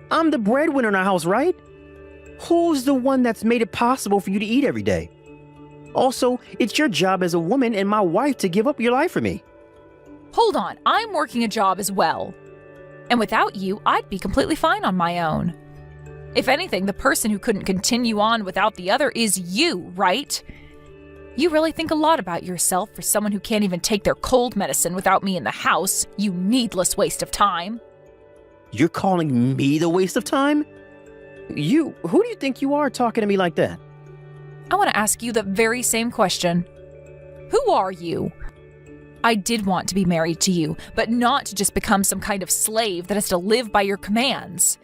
I'm the breadwinner in our house, right? Who's the one that's made it possible for you to eat every day? Also, it's your job as a woman and my wife to give up your life for me. Hold on, I'm working a job as well. And without you, I'd be completely fine on my own. If anything, the person who couldn't continue on without the other is you, right? You really think a lot about yourself for someone who can't even take their cold medicine without me in the house, you needless waste of time. You're calling me the waste of time? Who do you think you are talking to me like that? I want to ask you the very same question. Who are you? I did want to be married to you, but not to just become some kind of slave that has to live by your commands.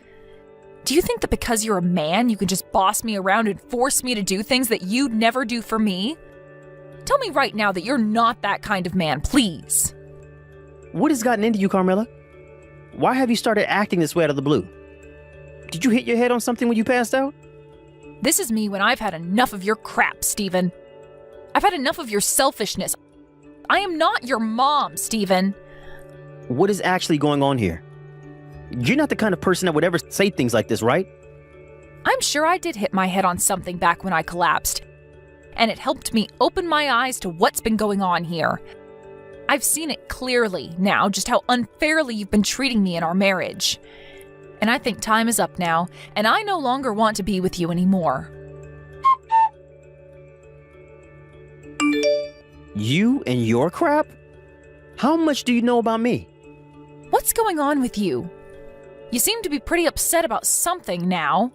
Do you think that because you're a man, you can just boss me around and force me to do things that you'd never do for me? Tell me right now that you're not that kind of man, please. What has gotten into you, Carmela? Why have you started acting this way out of the blue? Did you hit your head on something when you passed out? This is me when I've had enough of your crap, Stephen. I've had enough of your selfishness. I am not your mom, Stephen. What is actually going on here? You're not the kind of person that would ever say things like this, right? I'm sure I did hit my head on something back when I collapsed, and it helped me open my eyes to what's been going on here. I've seen it clearly now just how unfairly you've been treating me in our marriage. And I think time is up now, and I no longer want to be with you anymore. You and your crap? How much do you know about me? What's going on with you? You seem to be pretty upset about something now.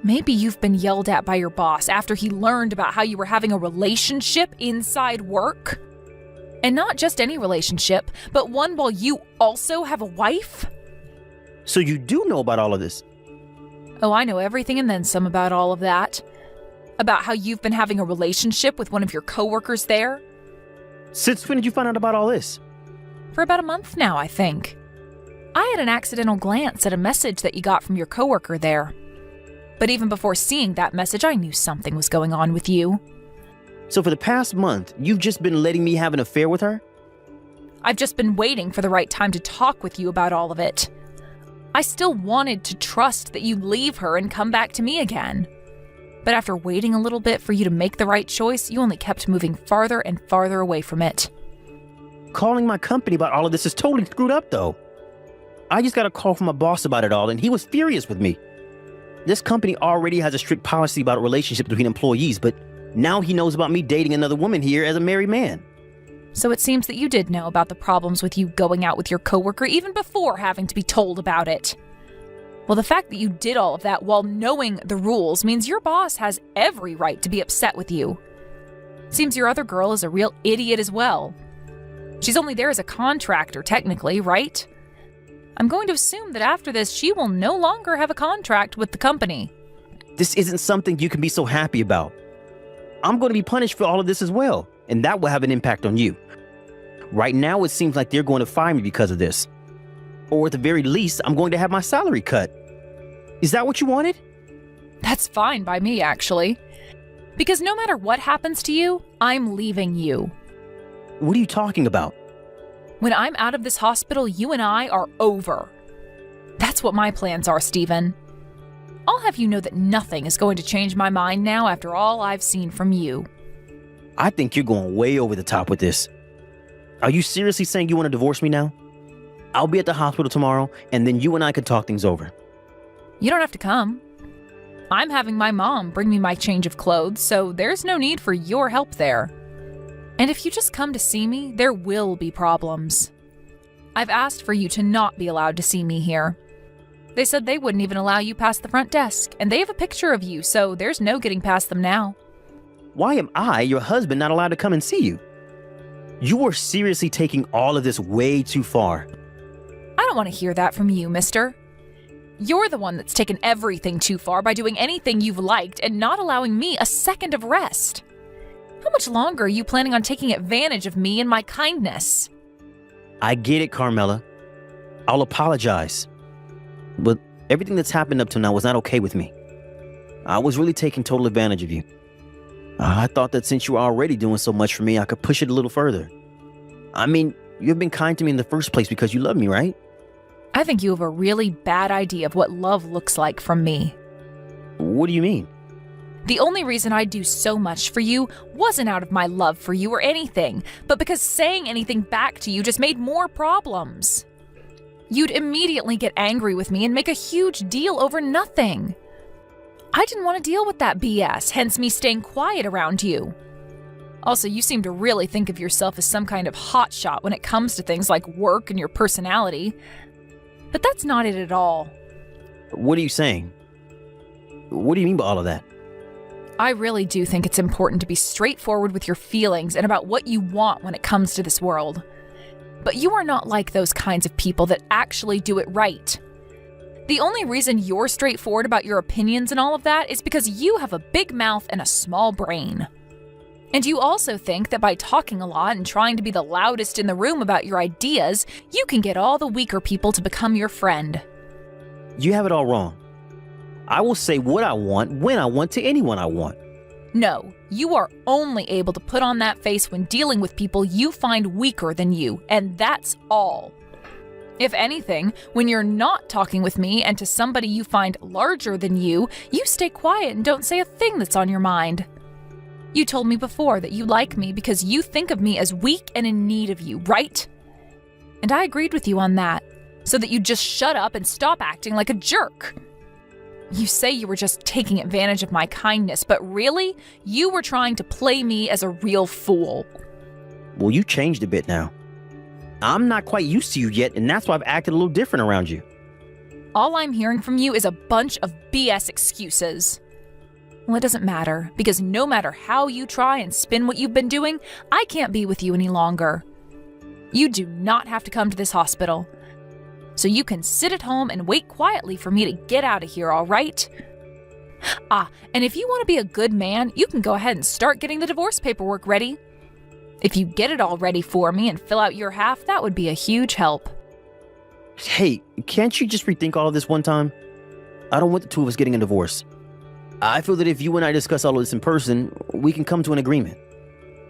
Maybe you've been yelled at by your boss after he learned about how you were having a relationship inside work. And not just any relationship, but one while you also have a wife? So you do know about all of this? Oh, I know everything and then some about all of that. About how you've been having a relationship with one of your coworkers there. Since when did you find out about all this? For about a month now, I think. I had an accidental glance at a message that you got from your coworker there. But even before seeing that message, I knew something was going on with you. So for the past month, you've just been letting me have an affair with her? I've just been waiting for the right time to talk with you about all of it. I still wanted to trust that you'd leave her and come back to me again. But after waiting a little bit for you to make the right choice, you only kept moving farther and farther away from it. Calling my company about all of this is totally screwed up, though. I just got a call from my boss about it all, and he was furious with me. This company already has a strict policy about relationships between employees, but Now he knows about me dating another woman here as a married man. So it seems that you did know about the problems with you going out with your coworker even before having to be told about it. Well, the fact that you did all of that while knowing the rules means your boss has every right to be upset with you. Seems your other girl is a real idiot as well. She's only there as a contractor, technically, right? I'm going to assume that after this, she will no longer have a contract with the company. This isn't something you can be so happy about. I'm going to be punished for all of this as well, and that will have an impact on you. Right now, it seems like they're going to fire me because of this. Or at the very least, I'm going to have my salary cut. Is that what you wanted? That's fine by me, actually. Because no matter what happens to you, I'm leaving you. What are you talking about? When I'm out of this hospital, you and I are over. That's what my plans are, Stephen. I'll have you know that nothing is going to change my mind now after all I've seen from you. I think you're going way over the top with this. Are you seriously saying you want to divorce me now? I'll be at the hospital tomorrow, and then you and I can talk things over. You don't have to come. I'm having my mom bring me my change of clothes, so there's no need for your help there. And if you just come to see me, there will be problems. I've asked for you to not be allowed to see me here. They said they wouldn't even allow you past the front desk, and they have a picture of you, so there's no getting past them now. Why am I, your husband, not allowed to come and see you? You are seriously taking all of this way too far. I don't want to hear that from you, mister. You're the one that's taken everything too far by doing anything you've liked and not allowing me a second of rest. How much longer are you planning on taking advantage of me and my kindness? I get it, Carmela. I'll apologize. But everything that's happened up to now was not okay with me. I was really taking total advantage of you. I thought that since you were already doing so much for me, I could push it a little further. I mean, you've been kind to me in the first place because you love me, right? I think you have a really bad idea of what love looks like from me. What do you mean? The only reason I do so much for you wasn't out of my love for you or anything, but because saying anything back to you just made more problems. You'd immediately get angry with me and make a huge deal over nothing. I didn't want to deal with that BS, hence me staying quiet around you. Also, you seem to really think of yourself as some kind of hotshot when it comes to things like work and your personality. But that's not it at all. What are you saying? What do you mean by all of that? I really do think it's important to be straightforward with your feelings and about what you want when it comes to this world. But you are not like those kinds of people that actually do it right. The only reason you're straightforward about your opinions and all of that is because you have a big mouth and a small brain. And you also think that by talking a lot and trying to be the loudest in the room about your ideas, you can get all the weaker people to become your friend. You have it all wrong. I will say what I want when I want to anyone I want. No, you are only able to put on that face when dealing with people you find weaker than you, and that's all. If anything, when you're not talking with me and to somebody you find larger than you stay quiet and don't say a thing that's on your mind. You told me before that you like me because you think of me as weak and in need of you, right? And I agreed with you on that, so that you'd just shut up and stop acting like a jerk. You say you were just taking advantage of my kindness, but really, you were trying to play me as a real fool. Well, you changed a bit now. I'm not quite used to you yet, and that's why I've acted a little different around you. All I'm hearing from you is a bunch of BS excuses. Well, it doesn't matter, because no matter how you try and spin what you've been doing, I can't be with you any longer. You do not have to come to this hospital. So you can sit at home and wait quietly for me to get out of here, all right? And if you want to be a good man, you can go ahead and start getting the divorce paperwork ready. If you get it all ready for me and fill out your half, that would be a huge help. Hey, can't you just rethink all of this one time? I don't want the two of us getting a divorce. I feel that if you and I discuss all of this in person, we can come to an agreement.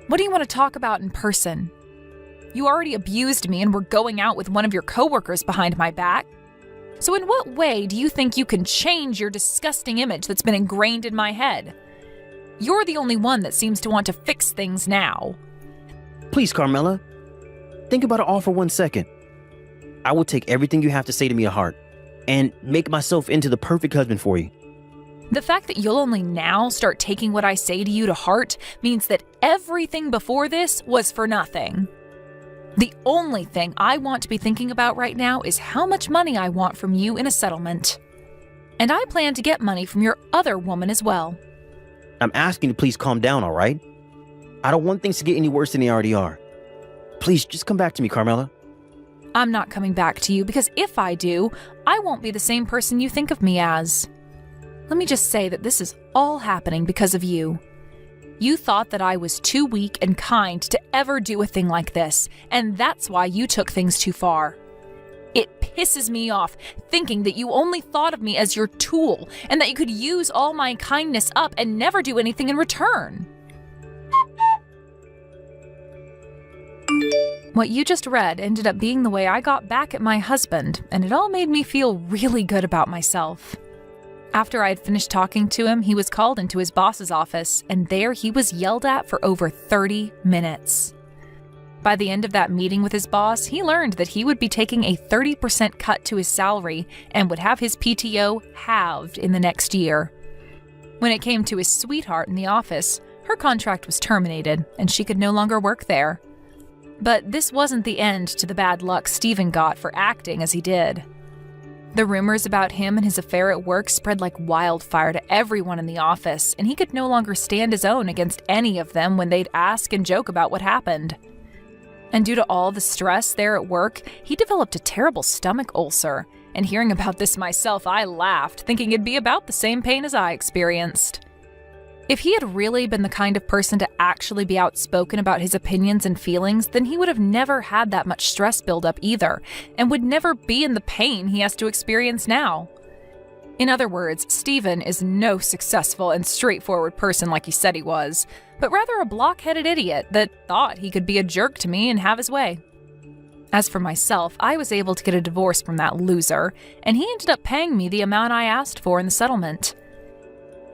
What do you want to talk about in person? You already abused me and were going out with one of your coworkers behind my back. So in what way do you think you can change your disgusting image that's been ingrained in my head? You're the only one that seems to want to fix things now. Please, Carmela, think about it all for 1 second. I will take everything you have to say to me to heart and make myself into the perfect husband for you. The fact that you'll only now start taking what I say to you to heart means that everything before this was for nothing. The only thing I want to be thinking about right now is how much money I want from you in a settlement. And I plan to get money from your other woman as well. I'm asking you to please calm down, all right? I don't want things to get any worse than they already are. Please, just come back to me, Carmela. I'm not coming back to you because if I do, I won't be the same person you think of me as. Let me just say that this is all happening because of you. You thought that I was too weak and kind to ever do a thing like this, and that's why you took things too far. It pisses me off thinking that you only thought of me as your tool and that you could use all my kindness up and never do anything in return. What you just read ended up being the way I got back at my husband, and it all made me feel really good about myself. After I had finished talking to him, he was called into his boss's office, and there he was yelled at for over 30 minutes. By the end of that meeting with his boss, he learned that he would be taking a 30% cut to his salary and would have his PTO halved in the next year. When it came to his sweetheart in the office, her contract was terminated, and she could no longer work there. But this wasn't the end to the bad luck Steven got for acting as he did. The rumors about him and his affair at work spread like wildfire to everyone in the office, and he could no longer stand his own against any of them when they'd ask and joke about what happened. And due to all the stress there at work, he developed a terrible stomach ulcer, and hearing about this myself, I laughed, thinking it'd be about the same pain as I experienced. If he had really been the kind of person to actually be outspoken about his opinions and feelings, then he would have never had that much stress build up either, and would never be in the pain he has to experience now. In other words, Steven is no successful and straightforward person like he said he was, but rather a block-headed idiot that thought he could be a jerk to me and have his way. As for myself, I was able to get a divorce from that loser, and he ended up paying me the amount I asked for in the settlement.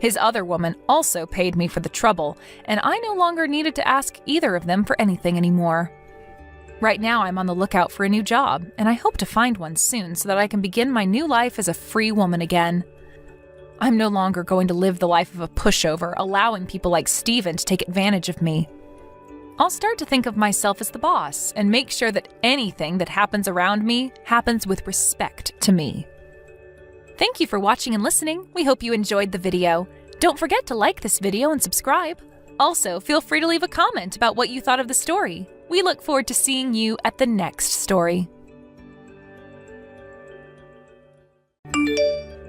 His other woman also paid me for the trouble, and I no longer needed to ask either of them for anything anymore. Right now, I'm on the lookout for a new job, and I hope to find one soon so that I can begin my new life as a free woman again. I'm no longer going to live the life of a pushover, allowing people like Steven to take advantage of me. I'll start to think of myself as the boss and make sure that anything that happens around me happens with respect to me. Thank you for watching and listening. We hope you enjoyed the video. Don't forget to like this video and subscribe. Also, feel free to leave a comment about what you thought of the story. We look forward to seeing you at the next story.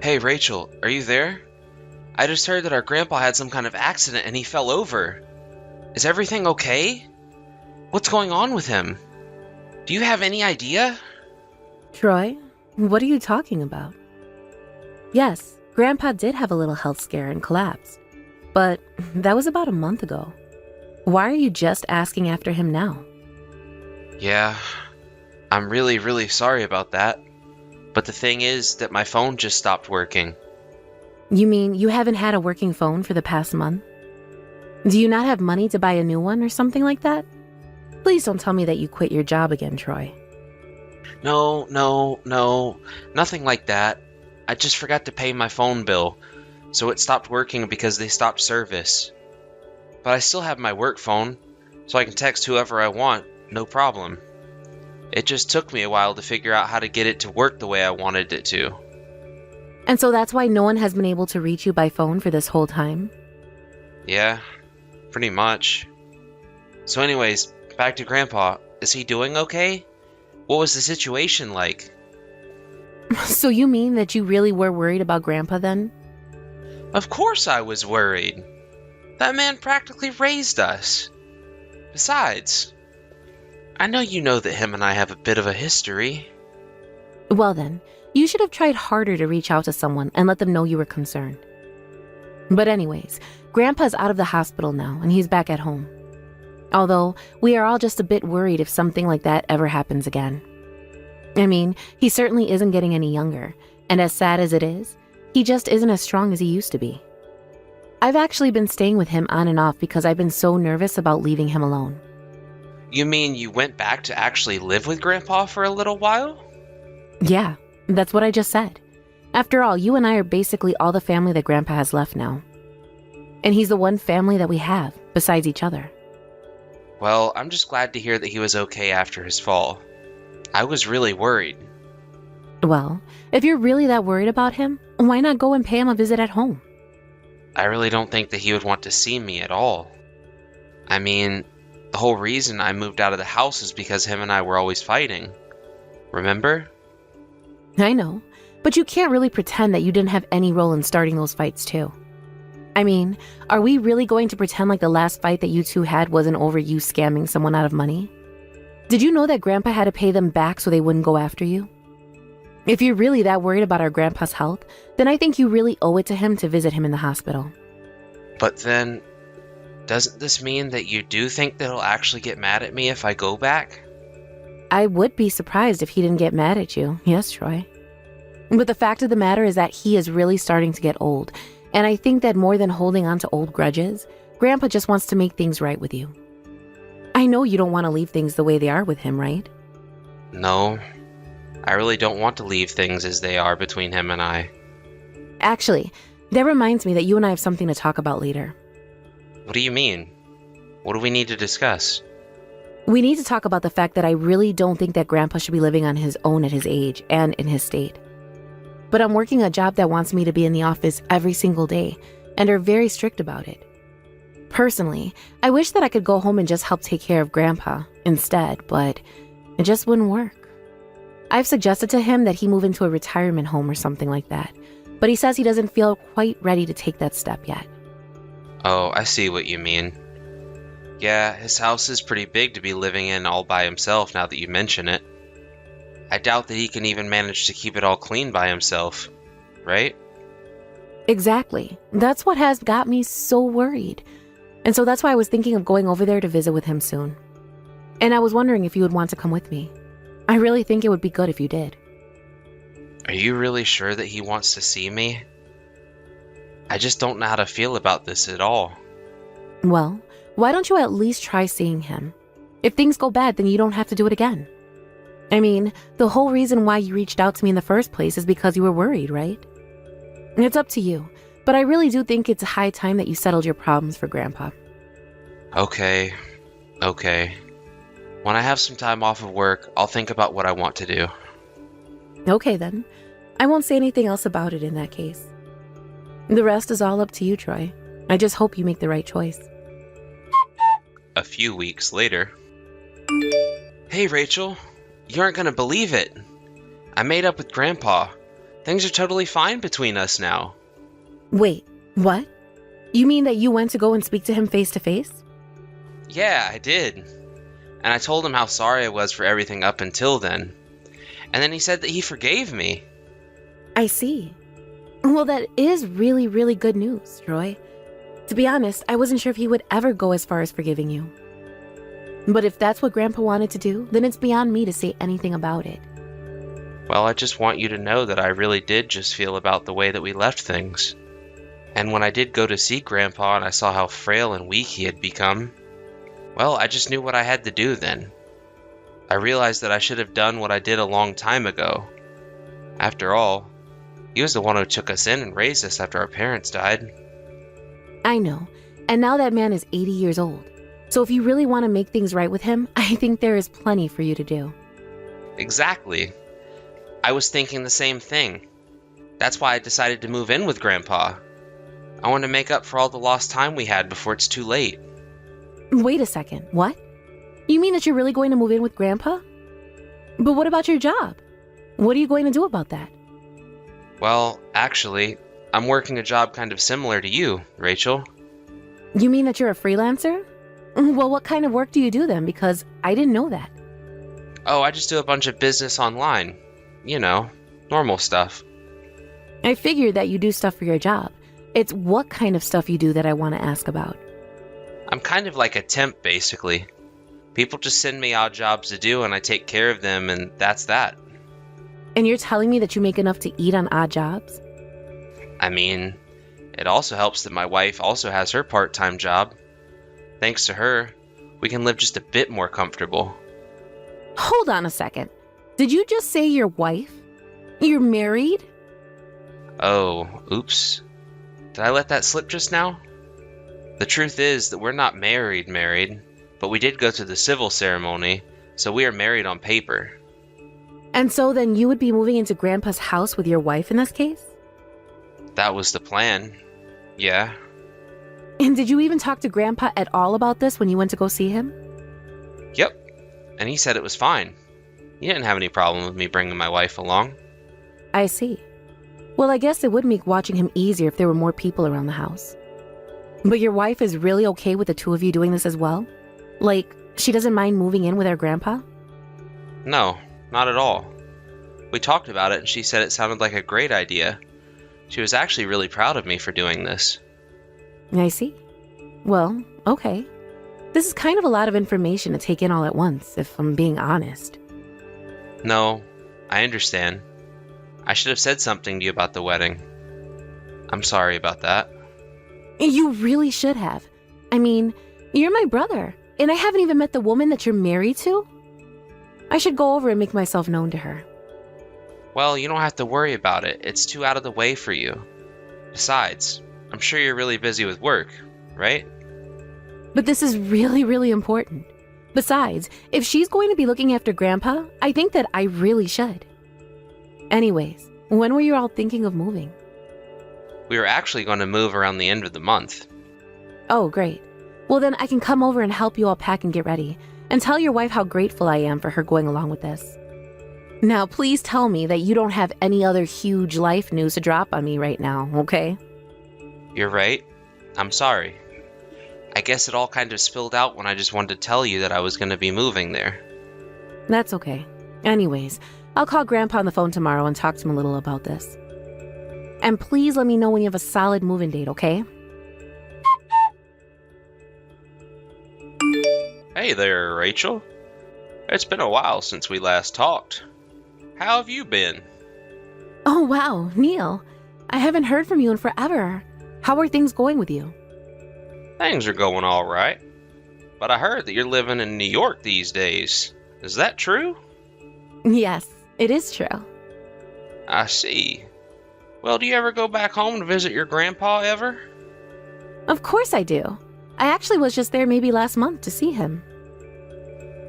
Hey Rachel, are you there? I just heard that our grandpa had some kind of accident and he fell over. Is everything okay? What's going on with him? Do you have any idea? Troy, what are you talking about? Yes, Grandpa did have a little health scare and collapsed. But that was about a month ago. Why are you just asking after him now? Yeah, I'm really sorry about that. But the thing is that my phone just stopped working. You mean you haven't had a working phone for the past month? Do you not have money to buy a new one or something like that? Please don't tell me that you quit your job again, Troy. No, nothing like that. I just forgot to pay my phone bill, so it stopped working because they stopped service. But I still have my work phone, so I can text whoever I want, no problem. It just took me a while to figure out how to get it to work the way I wanted it to. And so that's why no one has been able to reach you by phone for this whole time? Yeah, pretty much. So anyways, back to Grandpa. Is he doing okay? What was the situation like? So you mean that you really were worried about Grandpa then? Of course I was worried. That man practically raised us. Besides, I know you know that him and I have a bit of a history. Well then, you should have tried harder to reach out to someone and let them know you were concerned. But anyways, Grandpa's out of the hospital now and he's back at home. Although, we are all just a bit worried if something like that ever happens again. I mean, he certainly isn't getting any younger, and as sad as it is, he just isn't as strong as he used to be. I've actually been staying with him on and off because I've been so nervous about leaving him alone. You mean you went back to actually live with Grandpa for a little while? Yeah, that's what I just said. After all, you and I are basically all the family that Grandpa has left now. And he's the one family that we have, besides each other. Well, I'm just glad to hear that he was okay after his fall. I was really worried. Well, if you're really that worried about him, why not go and pay him a visit at home? I really don't think that he would want to see me at all. I mean, the whole reason I moved out of the house is because him and I were always fighting. Remember? I know, but you can't really pretend that you didn't have any role in starting those fights too. I mean, are we really going to pretend like the last fight that you two had wasn't over you scamming someone out of money? Did you know that Grandpa had to pay them back so they wouldn't go after you? If you're really that worried about our Grandpa's health, then I think you really owe it to him to visit him in the hospital. But then, doesn't this mean that you do think that he'll actually get mad at me if I go back? I would be surprised if he didn't get mad at you. Yes, Troy. But the fact of the matter is that he is really starting to get old, and I think that more than holding on to old grudges, Grandpa just wants to make things right with you. I know you don't want to leave things the way they are with him, right? No, I really don't want to leave things as they are between him and I. Actually, that reminds me that you and I have something to talk about later. What do you mean? What do we need to discuss? We need to talk about the fact that I really don't think that Grandpa should be living on his own at his age and in his state. But I'm working a job that wants me to be in the office every single day, and are very strict about it. Personally, I wish that I could go home and just help take care of Grandpa instead, but it just wouldn't work. I've suggested to him that he move into a retirement home or something like that, but he says he doesn't feel quite ready to take that step yet. Oh, I see what you mean. Yeah, his house is pretty big to be living in all by himself now that you mention it. I doubt that he can even manage to keep it all clean by himself, right? Exactly. That's what has got me so worried. And so that's why I was thinking of going over there to visit with him soon. And I was wondering if you would want to come with me. I really think it would be good if you did. Are you really sure that he wants to see me? I just don't know how to feel about this at all. Well, why don't you at least try seeing him? If things go bad, then you don't have to do it again. I mean, the whole reason why you reached out to me in the first place is because you were worried, right? It's up to you, but I really do think it's high time that you settled your problems for Grandpa. Okay. When I have some time off of work, I'll think about what I want to do. Okay then. I won't say anything else about it in that case. The rest is all up to you, Troy. I just hope you make the right choice. A few weeks later. Hey, Rachel. You aren't gonna believe it. I made up with Grandpa. Things are totally fine between us now. Wait, what? You mean that you went to go and speak to him face to face? Yeah, I did. And I told him how sorry I was for everything up until then. And then he said that he forgave me. I see. Well, that is really, really good news, Troy. To be honest, I wasn't sure if he would ever go as far as forgiving you. But if that's what Grandpa wanted to do, then it's beyond me to say anything about it. Well, I just want you to know that I really did just feel about the way that we left things. And when I did go to see Grandpa and I saw how frail and weak he had become, well, I just knew what I had to do then. I realized that I should have done what I did a long time ago. After all, he was the one who took us in and raised us after our parents died. I know, and now that man is 80 years old. So if you really want to make things right with him, I think there is plenty for you to do. Exactly. I was thinking the same thing. That's why I decided to move in with Grandpa. I want to make up for all the lost time we had before it's too late. Wait a second, what? You mean that you're really going to move in with Grandpa? But what about your job? What are you going to do about that? Well, actually, I'm working a job kind of similar to you, Rachel. You mean that you're a freelancer? Well, what kind of work do you do then? Because I didn't know that. Oh, I just do a bunch of business online. You know, normal stuff. I figured that you do stuff for your job. It's what kind of stuff you do that I want to ask about. I'm kind of like a temp, basically. People just send me odd jobs to do and I take care of them, and that's that. And you're telling me that you make enough to eat on odd jobs? I mean, it also helps that my wife also has her part-time job. Thanks to her, we can live just a bit more comfortable. Hold on a second. Did you just say your wife? You're married? Oh, oops. Did I let that slip just now? The truth is that we're not married, but we did go through the civil ceremony, so we are married on paper. And so then you would be moving into Grandpa's house with your wife in this case? That was the plan. Yeah. And did you even talk to Grandpa at all about this when you went to go see him? Yep. And he said it was fine. He didn't have any problem with me bringing my wife along. I see. Well, I guess it would make watching him easier if there were more people around the house. But your wife is really okay with the two of you doing this as well? Like, she doesn't mind moving in with our grandpa? No, not at all. We talked about it and she said it sounded like a great idea. She was actually really proud of me for doing this. I see. Well, okay. This is kind of a lot of information to take in all at once, if I'm being honest. No, I understand. I should have said something to you about the wedding. I'm sorry about that. You really should have. I mean, you're my brother, and I haven't even met the woman that you're married to. I should go over and make myself known to her. Well, you don't have to worry about it. It's too out of the way for you. Besides, I'm sure you're really busy with work, right? But this is really, really important. Besides, if she's going to be looking after Grandpa, I think that I really should. Anyways, when were you all thinking of moving? We were actually going to move around the end of the month. Oh, great. Well, then I can come over and help you all pack and get ready, and tell your wife how grateful I am for her going along with this. Now, please tell me that you don't have any other huge life news to drop on me right now, okay? You're right. I'm sorry. I guess it all kind of spilled out when I just wanted to tell you that I was going to be moving there. That's okay. Anyways, I'll call Grandpa on the phone tomorrow and talk to him a little about this. And please let me know when you have a solid move-in date, okay? Hey there, Rachel. It's been a while since we last talked. How have you been? Oh, wow, Neil. I haven't heard from you in forever. How are things going with you? Things are going all right. But I heard that you're living in New York these days. Is that true? Yes, it is true. I see. Well, do you ever go back home to visit your grandpa ever? Of course I do. I actually was just there maybe last month to see him.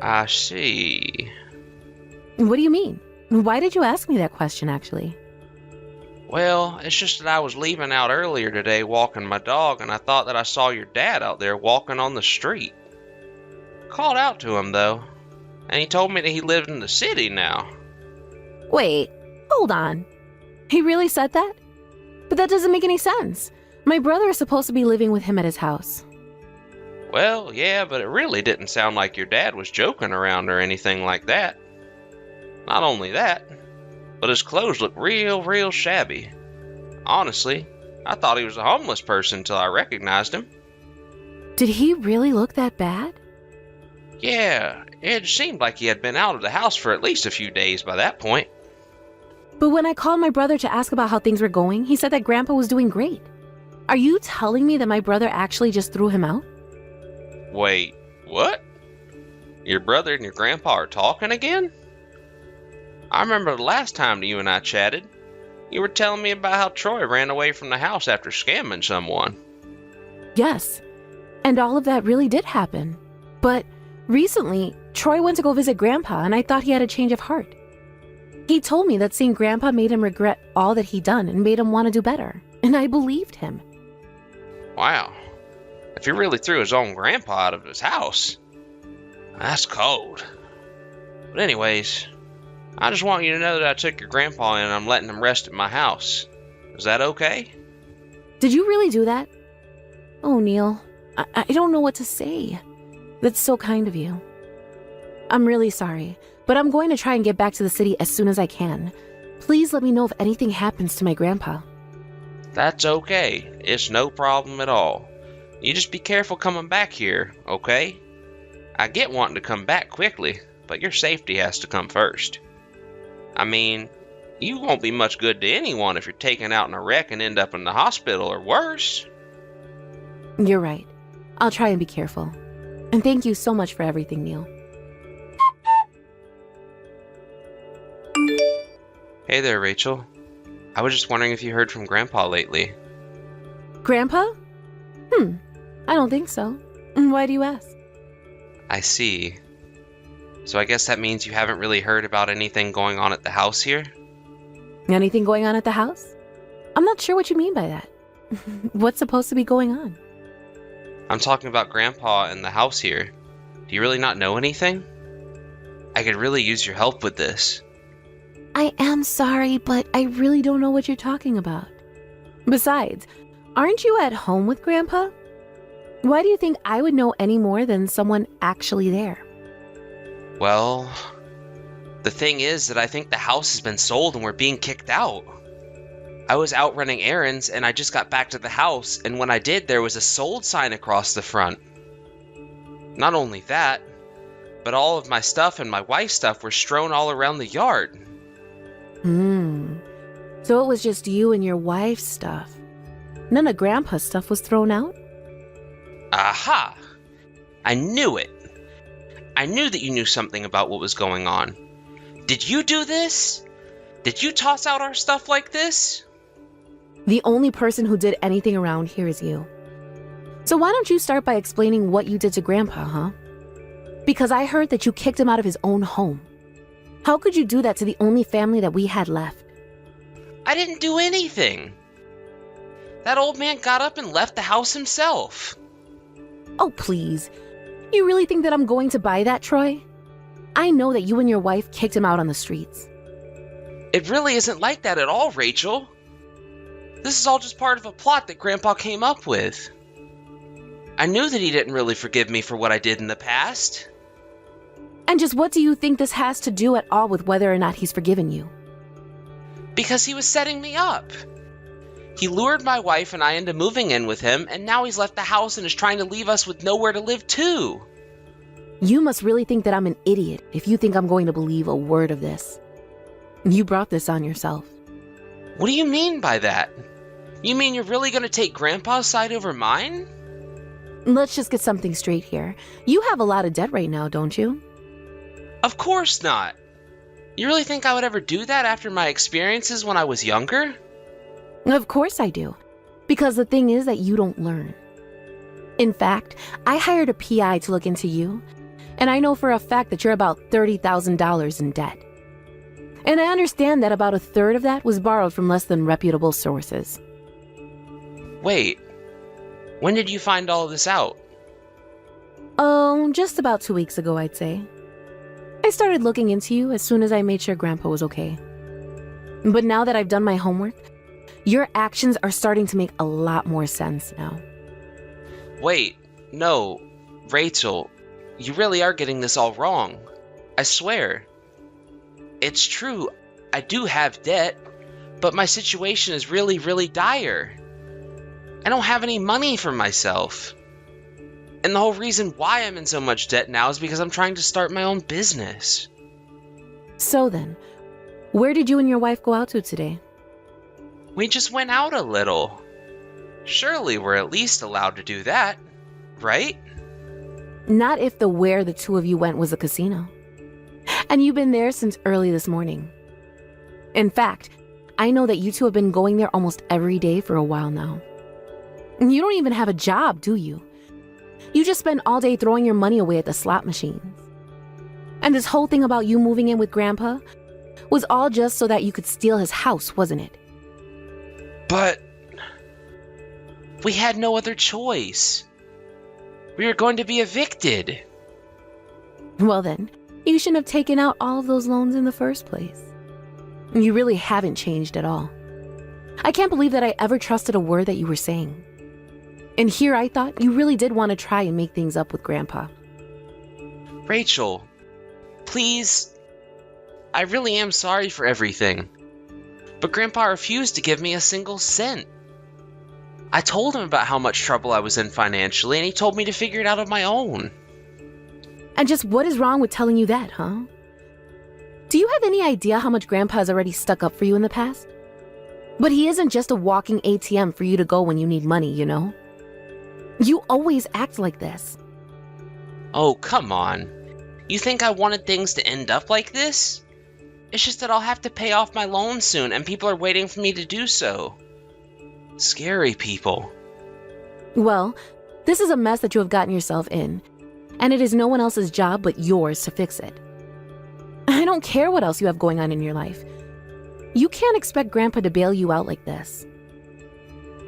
I see. What do you mean? Why did you ask me that question, actually? Well, it's just that I was leaving out earlier today walking my dog, and I thought that I saw your dad out there walking on the street. Called out to him, though, and he told me that he lived in the city now. Wait, hold on. He really said that? But that doesn't make any sense. My brother is supposed to be living with him at his house. Well, yeah, but it really didn't sound like your dad was joking around or anything like that. Not only that, but his clothes looked real shabby. Honestly, I thought he was a homeless person until I recognized him. Did he really look that bad? Yeah, it seemed like he had been out of the house for at least a few days by that point. But when I called my brother to ask about how things were going, he said that Grandpa was doing great. Are you telling me that my brother actually just threw him out? Wait, what? Your brother and your grandpa are talking again? I remember the last time you and I chatted, you were telling me about how Troy ran away from the house after scamming someone. Yes, and all of that really did happen. But recently, Troy went to go visit Grandpa, and I thought he had a change of heart. He told me that seeing Grandpa made him regret all that he'd done and made him want to do better, and I believed him. Wow. If he really threw his own grandpa out of his house, that's cold. But anyways, I just want you to know that I took your grandpa in and I'm letting him rest at my house. Is that okay? Did you really do that? Oh, Neil, I don't know what to say. That's so kind of you. I'm really sorry, but I'm going to try and get back to the city as soon as I can. Please let me know if anything happens to my grandpa. That's okay. It's no problem at all. You just be careful coming back here, okay? I get wanting to come back quickly, but your safety has to come first. I mean, you won't be much good to anyone if you're taken out in a wreck and end up in the hospital or worse. You're right. I'll try and be careful. And thank you so much for everything, Neil. Hey there, Rachel. I was just wondering if you heard from Grandpa lately. Grandpa? I don't think so. Why do you ask? I see. So I guess that means you haven't really heard about anything going on at the house here? Anything going on at the house? I'm not sure what you mean by that. What's supposed to be going on? I'm talking about Grandpa and the house here. Do you really not know anything? I could really use your help with this. I am sorry, but I really don't know what you're talking about. Besides, aren't you at home with Grandpa? Why do you think I would know any more than someone actually there? Well, the thing is that I think the house has been sold and we're being kicked out. I was out running errands and I just got back to the house, and when I did, there was a sold sign across the front. Not only that, but all of my stuff and my wife's stuff were strewn all around the yard. So it was just you and your wife's stuff. None of Grandpa's stuff was thrown out? Aha! I knew it. I knew that you knew something about what was going on. Did you do this? Did you toss out our stuff like this? The only person who did anything around here is you. So why don't you start by explaining what you did to Grandpa, huh? Because I heard that you kicked him out of his own home. How could you do that to the only family that we had left? I didn't do anything. That old man got up and left the house himself. Oh, please. You really think that I'm going to buy that, Troy? I know that you and your wife kicked him out on the streets. It really isn't like that at all, Rachel. This is all just part of a plot that Grandpa came up with. I knew that he didn't really forgive me for what I did in the past. And just what do you think this has to do at all with whether or not he's forgiven you? Because he was setting me up. He lured my wife and I into moving in with him, and now he's left the house and is trying to leave us with nowhere to live too. You must really think that I'm an idiot if you think I'm going to believe a word of this. You brought this on yourself. What do you mean by that? You mean you're really going to take Grandpa's side over mine? Let's just get something straight here. You have a lot of debt right now, don't you? Of course not. You really think I would ever do that after my experiences when I was younger? Of course I do. Because the thing is that you don't learn. In fact, I hired a PI to look into you, and I know for a fact that you're about $30,000 in debt. And I understand that about a third of that was borrowed from less than reputable sources. Wait, when did you find all of this out? Oh, just about 2 weeks ago, I'd say. I started looking into you as soon as I made sure Grandpa was okay. But now that I've done my homework, your actions are starting to make a lot more sense now. Wait, no, Rachel, you really are getting this all wrong. I swear. It's true, I do have debt, but my situation is really, really dire. I don't have any money for myself. And the whole reason why I'm in so much debt now is because I'm trying to start my own business. So then, where did you and your wife go out to today? We just went out a little. Surely we're at least allowed to do that, right? Not if the where the two of you went was a casino. And you've been there since early this morning. In fact, I know that you two have been going there almost every day for a while now. You don't even have a job, do you? You just spend all day throwing your money away at the slot machines. And this whole thing about you moving in with Grandpa was all just so that you could steal his house, wasn't it? But we had no other choice. We were going to be evicted. Well then, you shouldn't have taken out all of those loans in the first place. You really haven't changed at all. I can't believe that I ever trusted a word that you were saying. And here I thought you really did want to try and make things up with Grandpa. Rachel, please. I really am sorry for everything. But Grandpa refused to give me a single cent. I told him about how much trouble I was in financially, and he told me to figure it out on my own. And just what is wrong with telling you that, huh? Do you have any idea how much Grandpa has already stuck up for you in the past? But he isn't just a walking ATM for you to go when you need money, you know? You always act like this. Oh, come on. You think I wanted things to end up like this? It's just that I'll have to pay off my loan soon, and people are waiting for me to do so. Scary people. Well, this is a mess that you have gotten yourself in, and it is no one else's job but yours to fix it. I don't care what else you have going on in your life. You can't expect Grandpa to bail you out like this.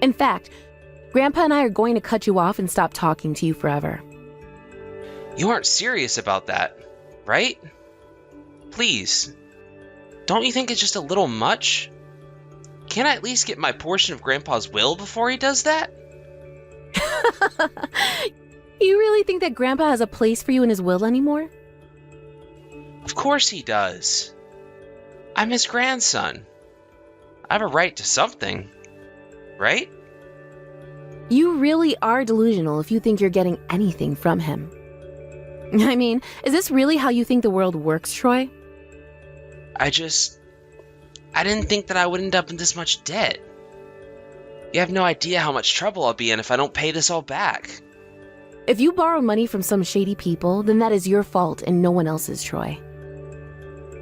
In fact, Grandpa and I are going to cut you off and stop talking to you forever. You aren't serious about that, right? Please. Don't you think it's just a little much? Can't I at least get my portion of Grandpa's will before he does that? You really think that Grandpa has a place for you in his will anymore? Of course he does. I'm his grandson. I have a right to something, right? You really are delusional if you think you're getting anything from him. I mean, is this really how you think the world works, Troy? I didn't think that I would end up in this much debt. You have no idea how much trouble I'll be in if I don't pay this all back. If you borrow money from some shady people, then that is your fault and no one else's, Troy.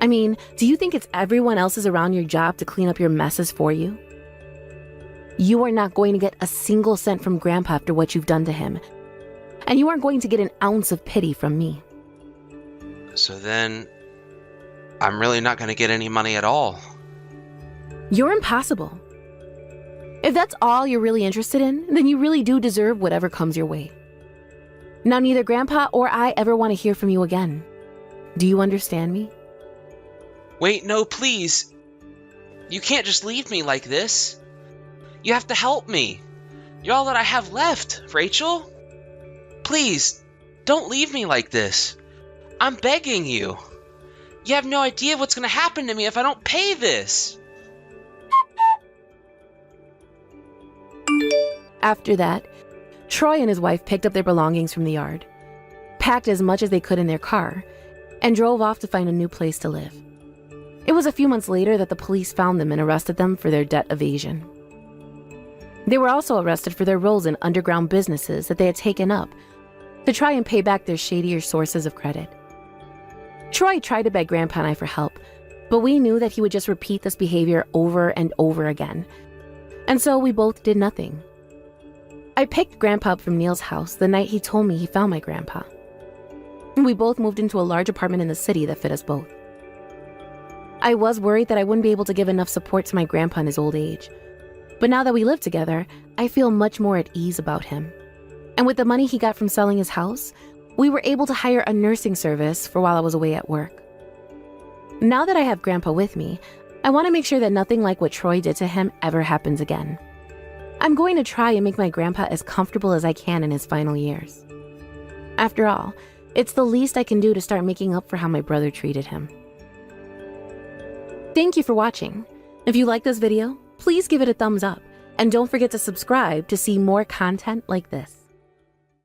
I mean, do you think it's everyone else's around your job to clean up your messes for you? You are not going to get a single cent from Grandpa after what you've done to him. And you aren't going to get an ounce of pity from me. So then, I'm really not going to get any money at all. You're impossible. If that's all you're really interested in, then you really do deserve whatever comes your way. Now, neither Grandpa or I ever want to hear from you again. Do you understand me? Wait, no, please. You can't just leave me like this. You have to help me. You're all that I have left, Rachel. Please, don't leave me like this. I'm begging you. You have no idea what's going to happen to me if I don't pay this. After that, Troy and his wife picked up their belongings from the yard, packed as much as they could in their car, and drove off to find a new place to live. It was a few months later that the police found them and arrested them for their debt evasion. They were also arrested for their roles in underground businesses that they had taken up to try and pay back their shadier sources of credit. Troy tried to beg Grandpa and I for help, but we knew that he would just repeat this behavior over and over again. And so we both did nothing. I picked Grandpa up from Neil's house the night he told me he found my grandpa. We both moved into a large apartment in the city that fit us both. I was worried that I wouldn't be able to give enough support to my grandpa in his old age. But now that we live together, I feel much more at ease about him. And with the money he got from selling his house, we were able to hire a nursing service for while I was away at work. Now that I have Grandpa with me, I want to make sure that nothing like what Troy did to him ever happens again. I'm going to try and make my grandpa as comfortable as I can in his final years. After all, it's the least I can do to start making up for how my brother treated him. Thank you for watching. If you like this video, please give it a thumbs up, and don't forget to subscribe to see more content like this.